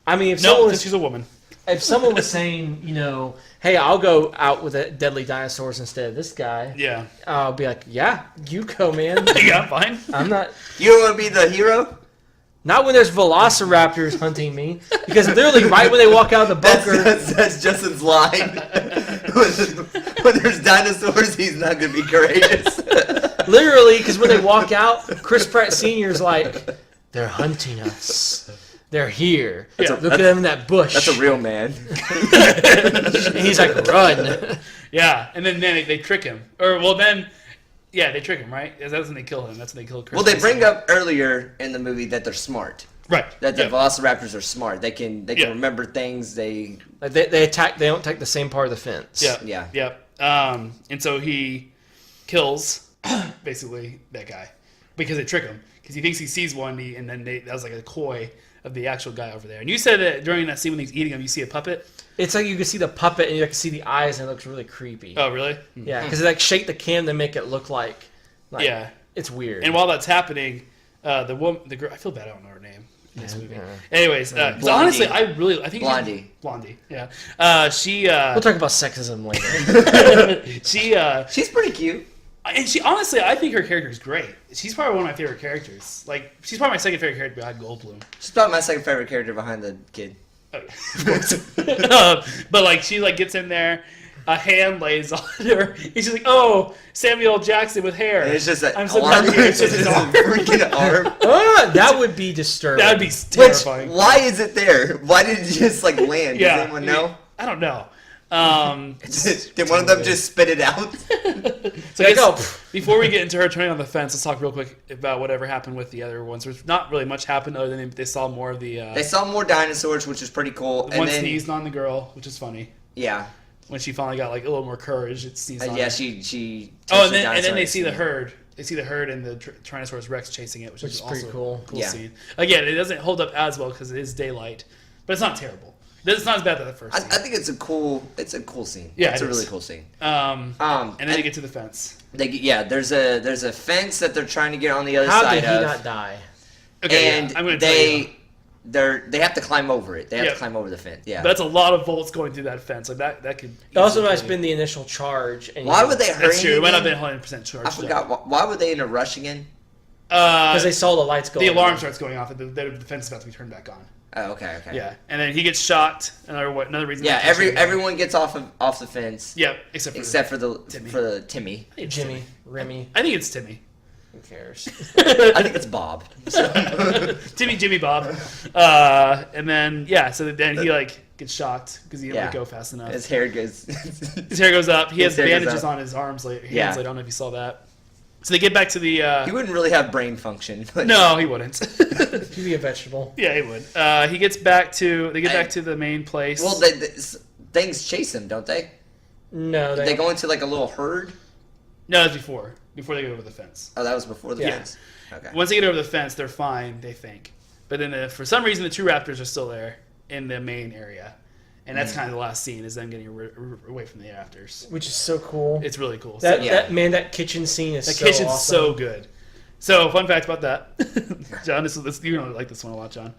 I mean, if No, someone because she's a woman. was saying, hey, I'll go out with the deadly dinosaurs instead of this guy, Yeah. I'll be like, yeah, you go, man. Yeah, fine. I'm not. You don't want to be the hero? Not when there's velociraptors hunting me, because literally right when they walk out of the bunker, That's Justin's line. when there's dinosaurs, he's not gonna be courageous. literally, because when they walk out, Chris Pratt Sr.'s like, they're hunting us. They're here. Yeah. Look at them in that bush. That's a real man. And he's like, run. Yeah, and then they trick him. They trick him, right? That's when they kill him. That's when they kill Chris. Well, they Pratt bring up earlier in the movie that they're smart. Right. That the Yeah. velociraptors are smart. They can Yeah. remember things. They Like they attack. They don't take the same part of the fence. Yeah. Yeah. And so he kills basically that guy because they trick him because he thinks he sees one, and then that was like a coy of the actual guy over there. And you said that during that scene when he's eating him, you see a puppet. It's like you can see the puppet and you can see the eyes, and it looks really creepy. Oh, really? Yeah, because they like shake the cam to make it look like Yeah. it's weird. And while that's happening, the girl, I feel bad I don't know her name in this movie. yeah. Anyways, 'cause Blondie. honestly, I think Blondie. Blondie. Yeah. She we'll talk about sexism later. she's pretty cute. and she honestly, I think her character is great. She's probably one of my favorite characters. Like, she's probably my second favorite character behind Goldblum. She's probably my second favorite character behind the kid. Of course. But like, she like gets in there, a hand lays on her. And she's like, "Oh, Samuel L. Jackson with hair." And it's just an I'm so arm. happy it's just his arm. freaking arm. That would be disturbing. That'd be Which, terrifying. why is it there? Why did it just like land? Yeah. Does anyone know? I don't know. Did one of them just spit it out? So I Like, guess oh, before we get into her turning on the fence, let's talk real quick about whatever happened with the other ones. There's not really much happened other than they saw more of the They saw more dinosaurs, which is pretty cool. one sneezed on the girl, which is funny. Yeah. When she finally got like a little more courage, it sneezed on Yeah, her. she. Oh, touched and the then dinosaur they and see the sneezed. herd. They see the herd and the Tyrannosaurus Rex chasing it, which is pretty also cool. a cool Yeah. scene. Again, it doesn't hold up as well because it is daylight, but it's not terrible. It's not as bad as the first I scene. think it's a cool scene. Yeah, it's it a really is. cool scene. And then they get to the fence. There's a fence that they're trying to get on the other how side did he of, not die? Okay, and I'm going to tell you. they have to climb over it. They have Yeah. to climb over the fence. Yeah. That's a lot of volts going through that fence. Like that could. It also easily might have kill been the initial charge. And Why would they hurry? That's true. It might not again? have been 100% charged. I forgot. Why were they in a rush again? Because they saw the lights go the on. alarm starts going off, and the fence is about to be turned back on. Oh, okay. Yeah, and then he gets shot. Another reason. Yeah, they catch him. everyone gets off the fence. Yep, except for Timmy. Jimmy, Remy. I think it's Timmy. Who cares? I think it's Bob. Jimmy, Bob. And then so then he like gets shocked because he didn't let go fast enough. His hair goes. His hair goes up. He has hair goes bandages up. on his arms, hands. Yeah. I don't know if you saw that. So they get back to the. He wouldn't really have brain function. But No, he wouldn't. He'd be a vegetable. Yeah, he would. He gets back to. They get back to the main place. Well, things chase him, don't they? No, They go into like a little herd. No, that's before they go over the fence. Oh, that was before the Yeah. fence. Okay. Once they get over the fence, they're fine. They think, but then for some reason the two raptors are still there in the main area, and that's kind of the last scene is them getting away from the raptors. which is so cool. It's really cool. That So, that kitchen scene is the so kitchen's awesome. so good. So fun fact about that, John. You're gonna like this one a lot, John.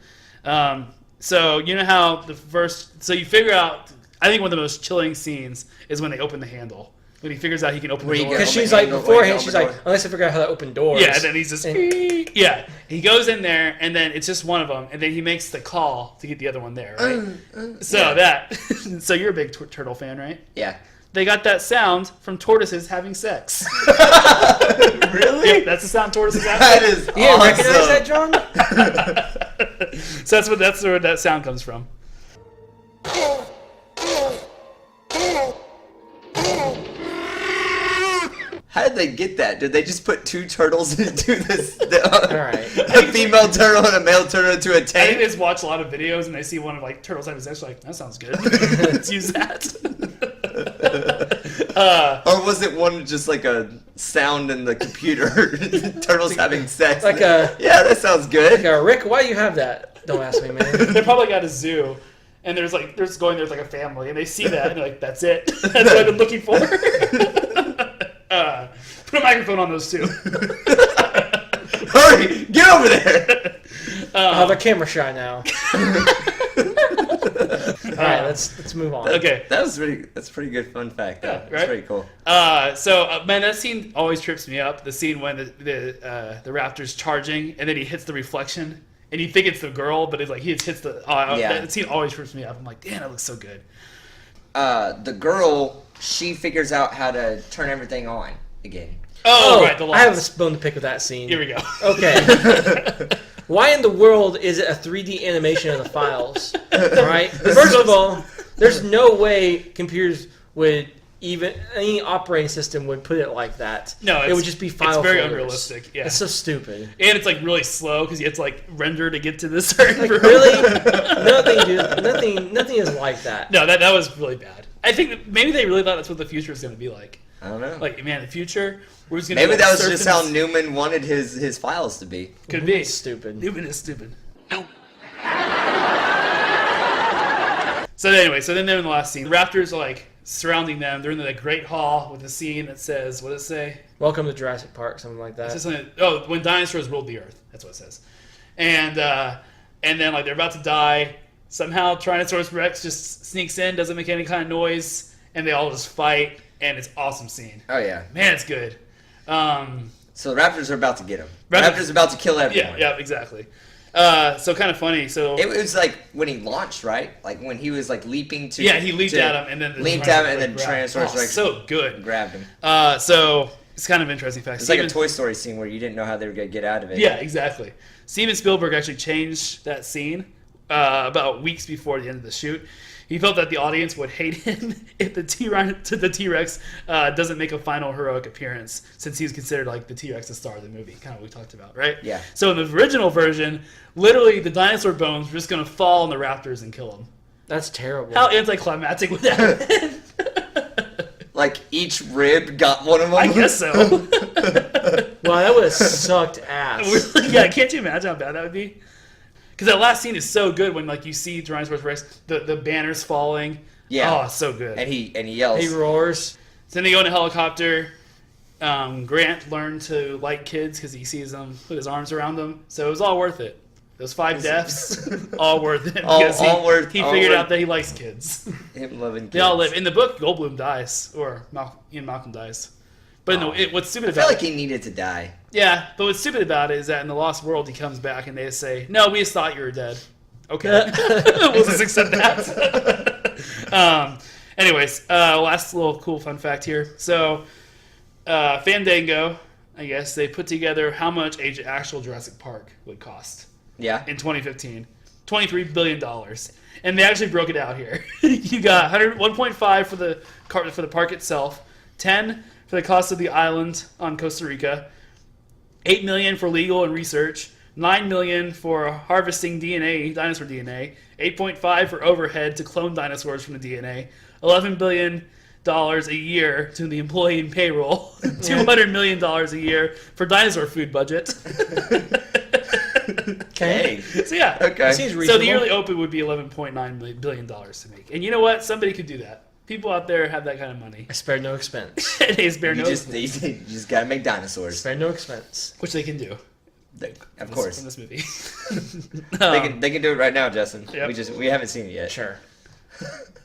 So you know how you figure out. I think one of the most chilling scenes is when they open the handle. When he figures out he can open the door. Because she's the like, handle, beforehand, like, she's open like, door. unless I figure out how to open doors. Yeah, and then he's just he goes in there, and then it's just one of them, and then he makes the call to get the other one there, right? So you're a big turtle fan, right? Yeah. They got that sound from tortoises having sex. Really? Yep, that's the sound tortoises have. That is You didn't recognize that, John? So that's where that sound comes from. How did they get that? Did they just put two turtles into this? All right. A female turtle and a male turtle into a I think they tank? just watch a lot of videos and they see one of like turtles having sex, like that sounds good. Let's use that. Or was it one just like a sound in the computer? Turtles having sex. Like a- Yeah, that sounds good. Rick, why do you have that? Don't ask me, man. They probably got a zoo, and there's like a family, and they see that, and they're like, "That's it. That's what I've been looking for." Put a microphone on those two. Hurry, get over there. The camera shy now. All right, let's move on. Okay. That's a pretty good fun fact. Though. Yeah, That's right? pretty cool. Man, that scene always trips me up. The scene when the raptor's charging, and then he hits the reflection, and you think it's the girl, but it's like he just hits the. That scene always trips me up. I'm like, damn, that looks so good. The girl, she figures out how to turn everything on again. Oh, right, the I have lights. a bone to pick with that scene. Here we go. Okay. Why in the world is it a 3D animation of the files? Right? First of all, there's no way computers would even any operating system would put it like that. No, it would just be file It's very folders. unrealistic. Yeah, It's so stupid. and it's like really slow because you have to like render to get to this certain Like room. really, nothing is like that. No, that was really bad. I think that maybe they really thought that's what the future was going to be like. I don't know. Like, man, the future, we're just going Maybe to that was just how Newman wanted his files to be. could be Stupid. Newman is stupid. No. So anyway, then they're in the last scene. The raptors are like surrounding them. They're in the great hall with a scene that says, what does it say? Welcome to Jurassic Park, something like that. It says something, when dinosaurs ruled the earth. That's what it says. And then like they're about to die. Somehow Tyrannosaurus Rex just sneaks in, doesn't make any kind of noise, and they all just fight. And it's an awesome scene. Oh yeah. Man, it's good. So the Raptors are about to get him. Raptors- Raptors are about to kill everyone. Yeah, exactly. So kind of funny. So It was like when he launched, right? Like when he was like leaping to. yeah, he leaped at him, and then the leaped at him, and then grabbed- Tyrannosaurus Rex so good. grabbed him. So it's kind of interesting fact. It's like a Toy Story scene where you didn't know how they were gonna get out of it. Yeah, exactly. Steven Spielberg actually changed that scene about weeks before the end of the shoot. He felt that the audience would hate him if the T-Rex doesn't make a final heroic appearance, since he's considered like the T-Rex the star of the movie, kind of what we talked about, right? Yeah. So in the original version, literally the dinosaur bones were just going to fall on the raptors and kill them. That's terrible. How anticlimactic would that have been? Like each rib got one of them. I guess so. Wow, that would have sucked ass. Yeah, can't you imagine how bad that would be? Because that last scene is so good when like you see Tyrannosaurus Rex, the banners falling. Yeah. Oh, so good. And he yells. He roars. So then they go in a helicopter. Grant learned to like kids because he sees them put his arms around them. So it was all worth it. Those 5 deaths, all worth it. All Because he all figured worth- out that he likes kids. Him loving kids. They all live. In the book, Goldblum dies, or Ian Malcolm dies. But what's stupid I feel about like he needed to die. yeah, but what's stupid about it is that in the Lost World, he comes back and they say, "No, we just thought you were dead." Okay. We'll just accept that. Anyways, last little cool fun fact here. So, Fandango, I guess, they put together how much actual Jurassic Park would cost Yeah. in 2015. $23 billion. And they actually broke it out here. You got 1.5 for the park itself, 10 for the cost of the island on Costa Rica, 8 million for legal and research, 9 million for harvesting DNA, dinosaur DNA, 8.5 for overhead to clone dinosaurs from the DNA, $11 billion a year to the employee and payroll, $200 million a year for dinosaur food budget. Okay. So yeah, Okay. Seems so reasonable. the yearly open would be $11.9 billion to make. And you know what? Somebody could do that. People out there have that kind of money. I spared no expense. They spare You no, just gotta make dinosaurs. Spared no expense. which they can do. Of course. In this movie. They can do it right now, Justin. Yep. We haven't seen it yet. Sure.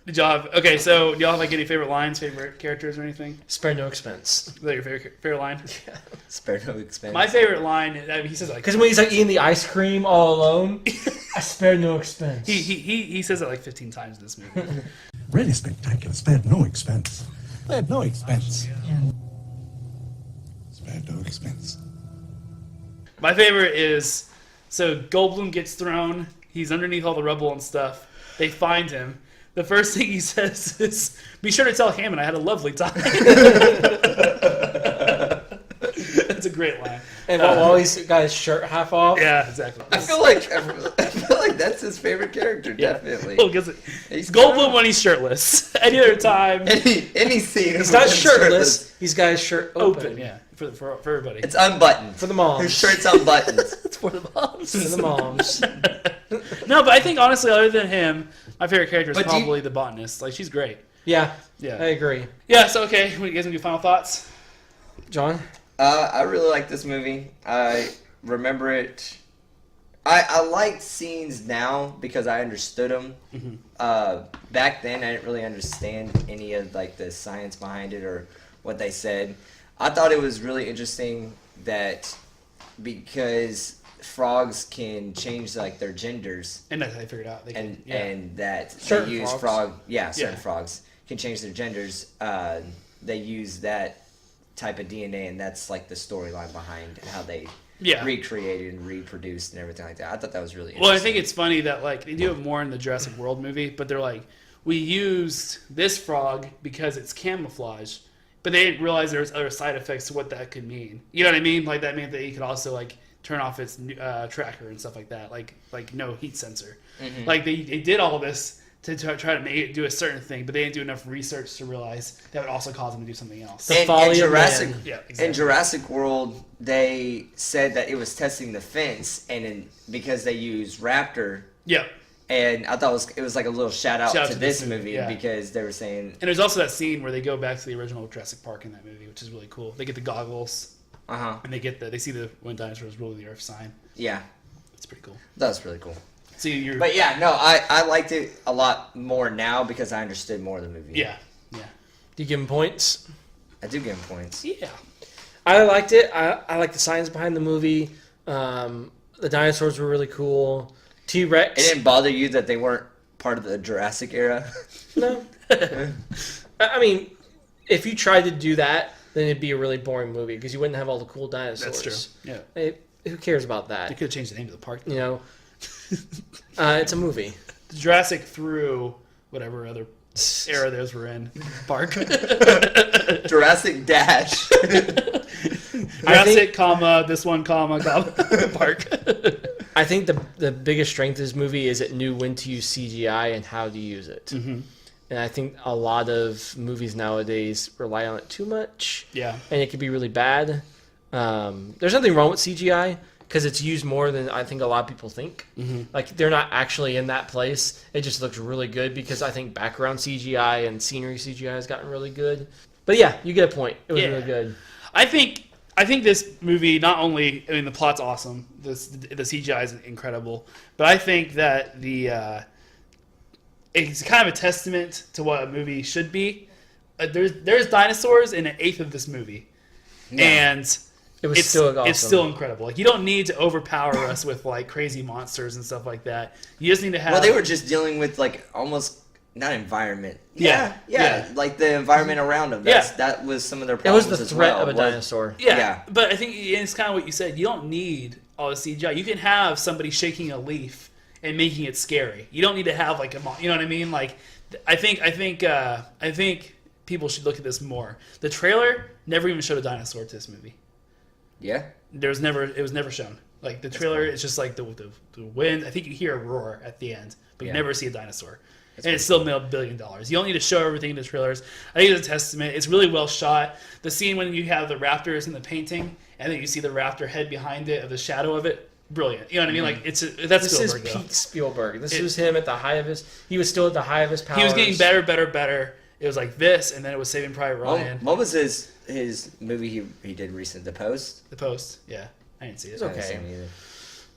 Good job. Okay, so do y'all have like any favorite lines, favorite characters, or anything? Spared no expense. Is that your favorite line? Spare no expense. My favorite line, I mean, he says it like Because when he's like eating the ice cream all alone, I spared no expense. he says it like 15 times in this movie. Really spectacular. Spared no expense. Spared no expense. Spared no expense. My favorite is, so Goldblum gets thrown. He's underneath all the rubble and stuff. They find him. The first thing he says is, "Be sure to tell Hammond I had a lovely time." That's a great line. And while he's got his shirt half off. Yeah, exactly. I feel like that's his favorite character. Yeah. Definitely. Well, 'cause He's Goldblum when he's shirtless. Any other time, any scene. He's not shirtless. He's got his shirt open. open. Yeah, for everybody. It's unbuttoned. For the moms. His shirt's unbuttoned. It's for the moms. For the moms. No, but I think honestly, other than him, my favorite character is But do you- probably the botanist. Like, she's great. Yeah. Yeah. I agree. Yeah. So okay, you guys want to do final thoughts? John? I really like this movie. I remember it. I like scenes now because I understood them. Back then, I didn't really understand any of like the science behind it or what they said. I thought it was really interesting that because frogs can change like their genders And that's how I figured out. They can, and that Certain they use frogs. certain Yeah. frogs can change their genders. They use that type of DNA, and that's like the storyline behind how they recreated and reproduced and everything like that. I thought that was really interesting. Well, I think it's funny that like they do it more in the Jurassic World movie, but they're like, we used this frog because it's camouflage, but they didn't realize there was other side effects to what that could mean. You know what I mean? Like that meant that you could also like turn off its tracker and stuff like that, like no heat sensor. Like they did all this to try to make it do a certain thing, but they didn't do enough research to realize that would also cause them to do something else. The in folly of Jurassic, man. Yeah, exactly. in Jurassic World, they said that it was testing the fence, and because they used raptor, Yeah. and I thought it was like a little shout out Shout out to to this this movie movie, yeah. because they were saying, And there's also that scene where they go back to the original Jurassic Park in that movie, which is really cool. They get the goggles and they see the when dinosaurs rule the earth sign. yeah, It's pretty cool. that was really cool. So you're But yeah, no, I liked it a lot more now because I understood more of the movie. yeah. Do you give him points? I do give him points. Yeah. I liked it. I like the science behind the movie. The dinosaurs were really cool. T-Rex. It didn't bother you that they weren't part of the Jurassic era? No. I mean, if you tried to do that, then it'd be a really boring movie because you wouldn't have all the cool dinosaurs. That's true. Yeah. Who cares about They that? could have changed the name of the park. You know, it's a movie. Jurassic through whatever other era those were in. Park. Jurassic Dash. Jurassic, comma, this one, comma, park. I think the biggest strength of this movie is it knew when to use CGI and how to use it. Mm-hmm. And I think a lot of movies nowadays rely on it too much. Yeah. And it can be really bad. There's nothing wrong with CGI because it's used more than I think a lot of people think. Mm-hmm. Like they're not actually in that place. It just looks really good because I think background CGI and scenery CGI has gotten really good. But yeah, you get a point. It was really good. I think this movie not only, I mean, the plot's awesome. The CGI is incredible, but I think that it's kind of a testament to what a movie should be. There's dinosaurs in an eighth of this movie, and It was still awesome. It's still incredible. Like, you don't need to overpower us with like crazy monsters and stuff like that. You just need to have. Well, they were just dealing with like almost not environment. Yeah. Like the environment around them. That was some of their It was problems. the as threat well. of a dinosaur. Yeah, but I think it's kind of what you said. You don't need all the CGI. You can have somebody shaking a leaf and making it scary. You don't need to have like you know what I mean? Like, I think people should look at this more. The trailer never even showed a dinosaur to this movie. Yeah. It was never shown. Like, the trailer, it's just like the wind. I think you hear a roar at the end, but you never see a dinosaur. And it's still made $1 billion. You don't need to show everything in the trailers. I think it's a testament. It's really well shot. The scene when you have the raptors in the painting, and then you see the raptor head behind it, of the shadow of it, brilliant. You know what I mean? Like, that's This Spielberg. is peak Spielberg. This was him at the height of his. He was still at the height of his powers. He was getting better. It was like this, and then it was Saving Private Ryan. What was his movie he did recent? The Post. The Post. Yeah, I didn't see it. It was okay.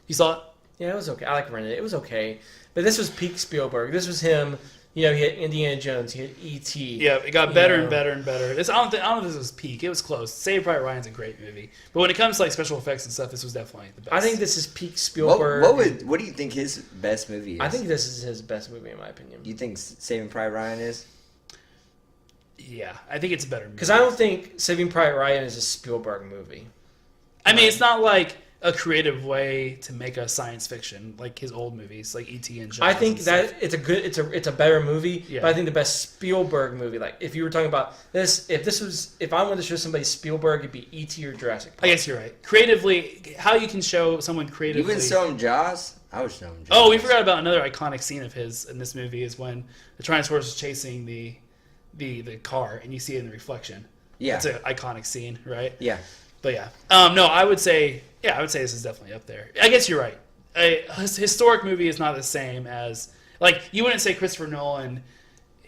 You saw it? Yeah, it was okay. I like rented it. It was okay. But this was peak Spielberg. This was him. You know, he had Indiana Jones. He had E.T. Yeah, it got better and better and better. I don't know if this was peak. It was close. Saving Private Ryan's a great movie, but when it comes to like special effects and stuff, this was definitely the best. I think this is peak Spielberg. What do you think his best movie is? I think this is his best movie in my opinion. You think Saving Private Ryan is? Yeah, I think it's a better movie. Because I don't think Saving Private Ryan is a Spielberg movie. I mean, it's not like a creative way to make a science fiction like his old movies, like E.T. and Jaws. I think that it's a better movie. Yeah. But I think the best Spielberg movie, like if you were talking about this, if I wanted to show somebody Spielberg, it'd be E.T. or Jurassic Park. I guess you're right. Creatively, how you can show someone You creatively. wouldn't show him Jaws? I would show him Jaws. Oh, we forgot about another iconic scene of his in this movie is when the Tyrannosaurus is chasing the car, and you see it in the reflection. Yeah. It's an iconic scene, right? Yeah. But yeah, no, I would say this is definitely up there. I guess you're right. A historic movie is not the same as, like, you wouldn't say Christopher Nolan,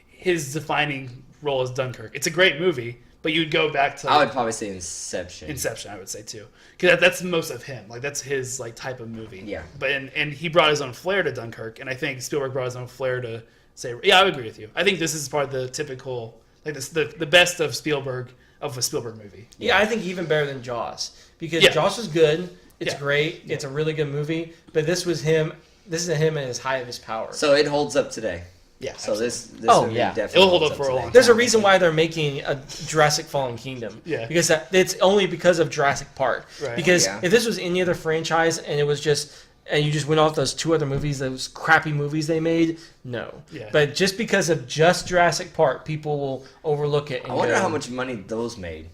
his defining role is Dunkirk. It's a great movie, but you'd go back to. I would probably say Inception. Inception, I would say too, because that's most of him. Like, that's his like type of movie. Yeah. But and he brought his own flair to Dunkirk, and I think Spielberg brought his own flair to say. Yeah, I would agree with you. I think this is probably the typical, like, this the best of Spielberg. Of a Spielberg movie. Yeah, I think even better than Jaws. Because Yeah. Jaws was good. It's Yeah. great. It's a really good movie. But this was him. This is him at his height of his power. So it holds up today. Yeah. So this Oh, movie yeah. definitely It'll hold holds up for a today. long time. There's a reason why they're making a Jurassic Fallen Kingdom. Yeah. Because it's only because of Jurassic Park. Right. Because Yeah. if this was any other franchise and it was just and you just went off those two other movies, those crappy movies they made, no. Yeah. But just because of just Jurassic Park, people will overlook it. And I wonder go, how much money those made.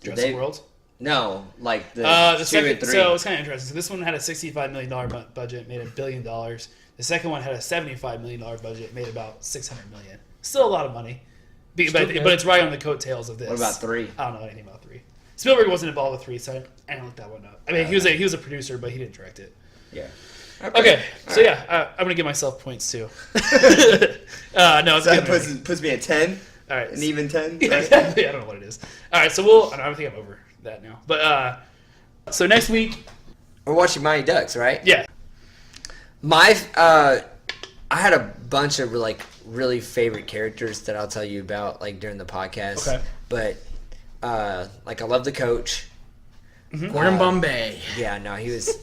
Did Jurassic they- World. No, like the, The 2 second, and 3. so it's kind of interesting. So this one had a $65 million budget, made $1 billion. The second one had a $75 million budget, made about $600 million. Still a lot of money, but good. it's right on the coattails of this. What about 3? I don't know anything about 3. Spielberg wasn't involved with 3, so I didn't look that one up. I mean, he was a producer, but he didn't direct it. Yeah. Okay, so yeah, I'm gonna give myself points too. No, it's a That good movie. puts me at 10? All right, An even 10? Yeah, Right? exactly. I don't know what it is. All right, so I think I'm over that now. But so next week, We're watching Mighty Ducks, right? yeah, I had a bunch of really favorite characters that I'll tell you about like during the podcast. Okay. But like I love the coach. Gordon Bombay. Yeah, no, he was.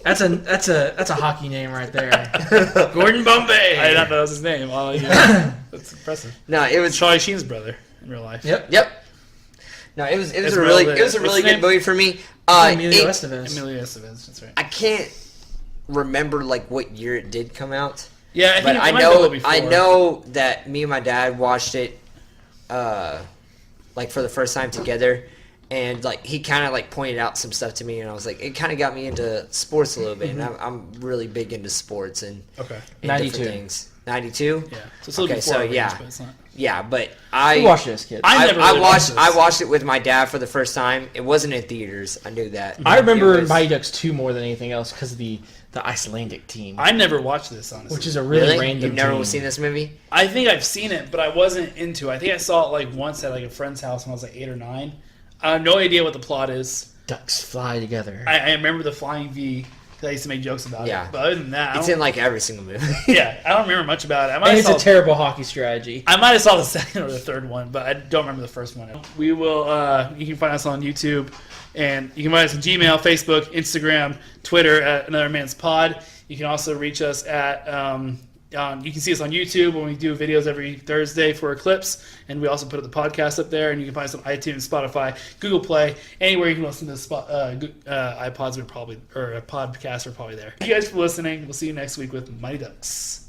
That's a hockey name right there. Gordon Bombay. I did not know that was his name. Oh, yeah. That's impressive. No, it was. Charlie Sheen's brother in real life. Yep. Yep. No, it was It's a real really good. it was a What's really his good name? movie for me. Emilio it- Estevez. Emilio Estevez. That's right. I can't remember like what year it did come out. Yeah, I think But it I might have been a know little I before. know that me and my dad watched it like for the first time together, and like he kind of like pointed out some stuff to me, and I was like, it kind of got me into sports a little bit, and I'm really big into sports and, Okay. and 92. different things. 92. Yeah. So it's a little Okay, before so our range, yeah. but it's not. Yeah, but We watched this, kid. I never really watched this. I watched it with my dad for the first time. It wasn't in theaters. I knew that. I remember It was- Mighty Ducks 2 more than anything else because of the Icelandic team, I never watched this, honestly. which is a really random You've never team. seen this movie? I think I've seen it, but I wasn't into it. I think I saw it like once at like a friend's house when I was like 8 or 9. I have no idea what the plot is. Ducks fly together. I remember the flying V 'cause I used to make jokes about Yeah. it. But other than that, It's in like every single movie. yeah, I don't remember much about it. I might And have it's a saw, terrible hockey strategy. I might have saw the second or the third one, but I don't remember the first one. We will. You can find us on YouTube, and you can find us on Gmail, Facebook, Instagram, Twitter at Another Man's Pod. You can also reach us at. You can see us on YouTube when we do videos every Thursday for Eclipse, and we also put up the podcast up there. And you can find us on iTunes, Spotify, Google Play, anywhere you can listen to iPods. Podcasts are probably there. Thank you guys for listening. We'll see you next week with Mighty Ducks.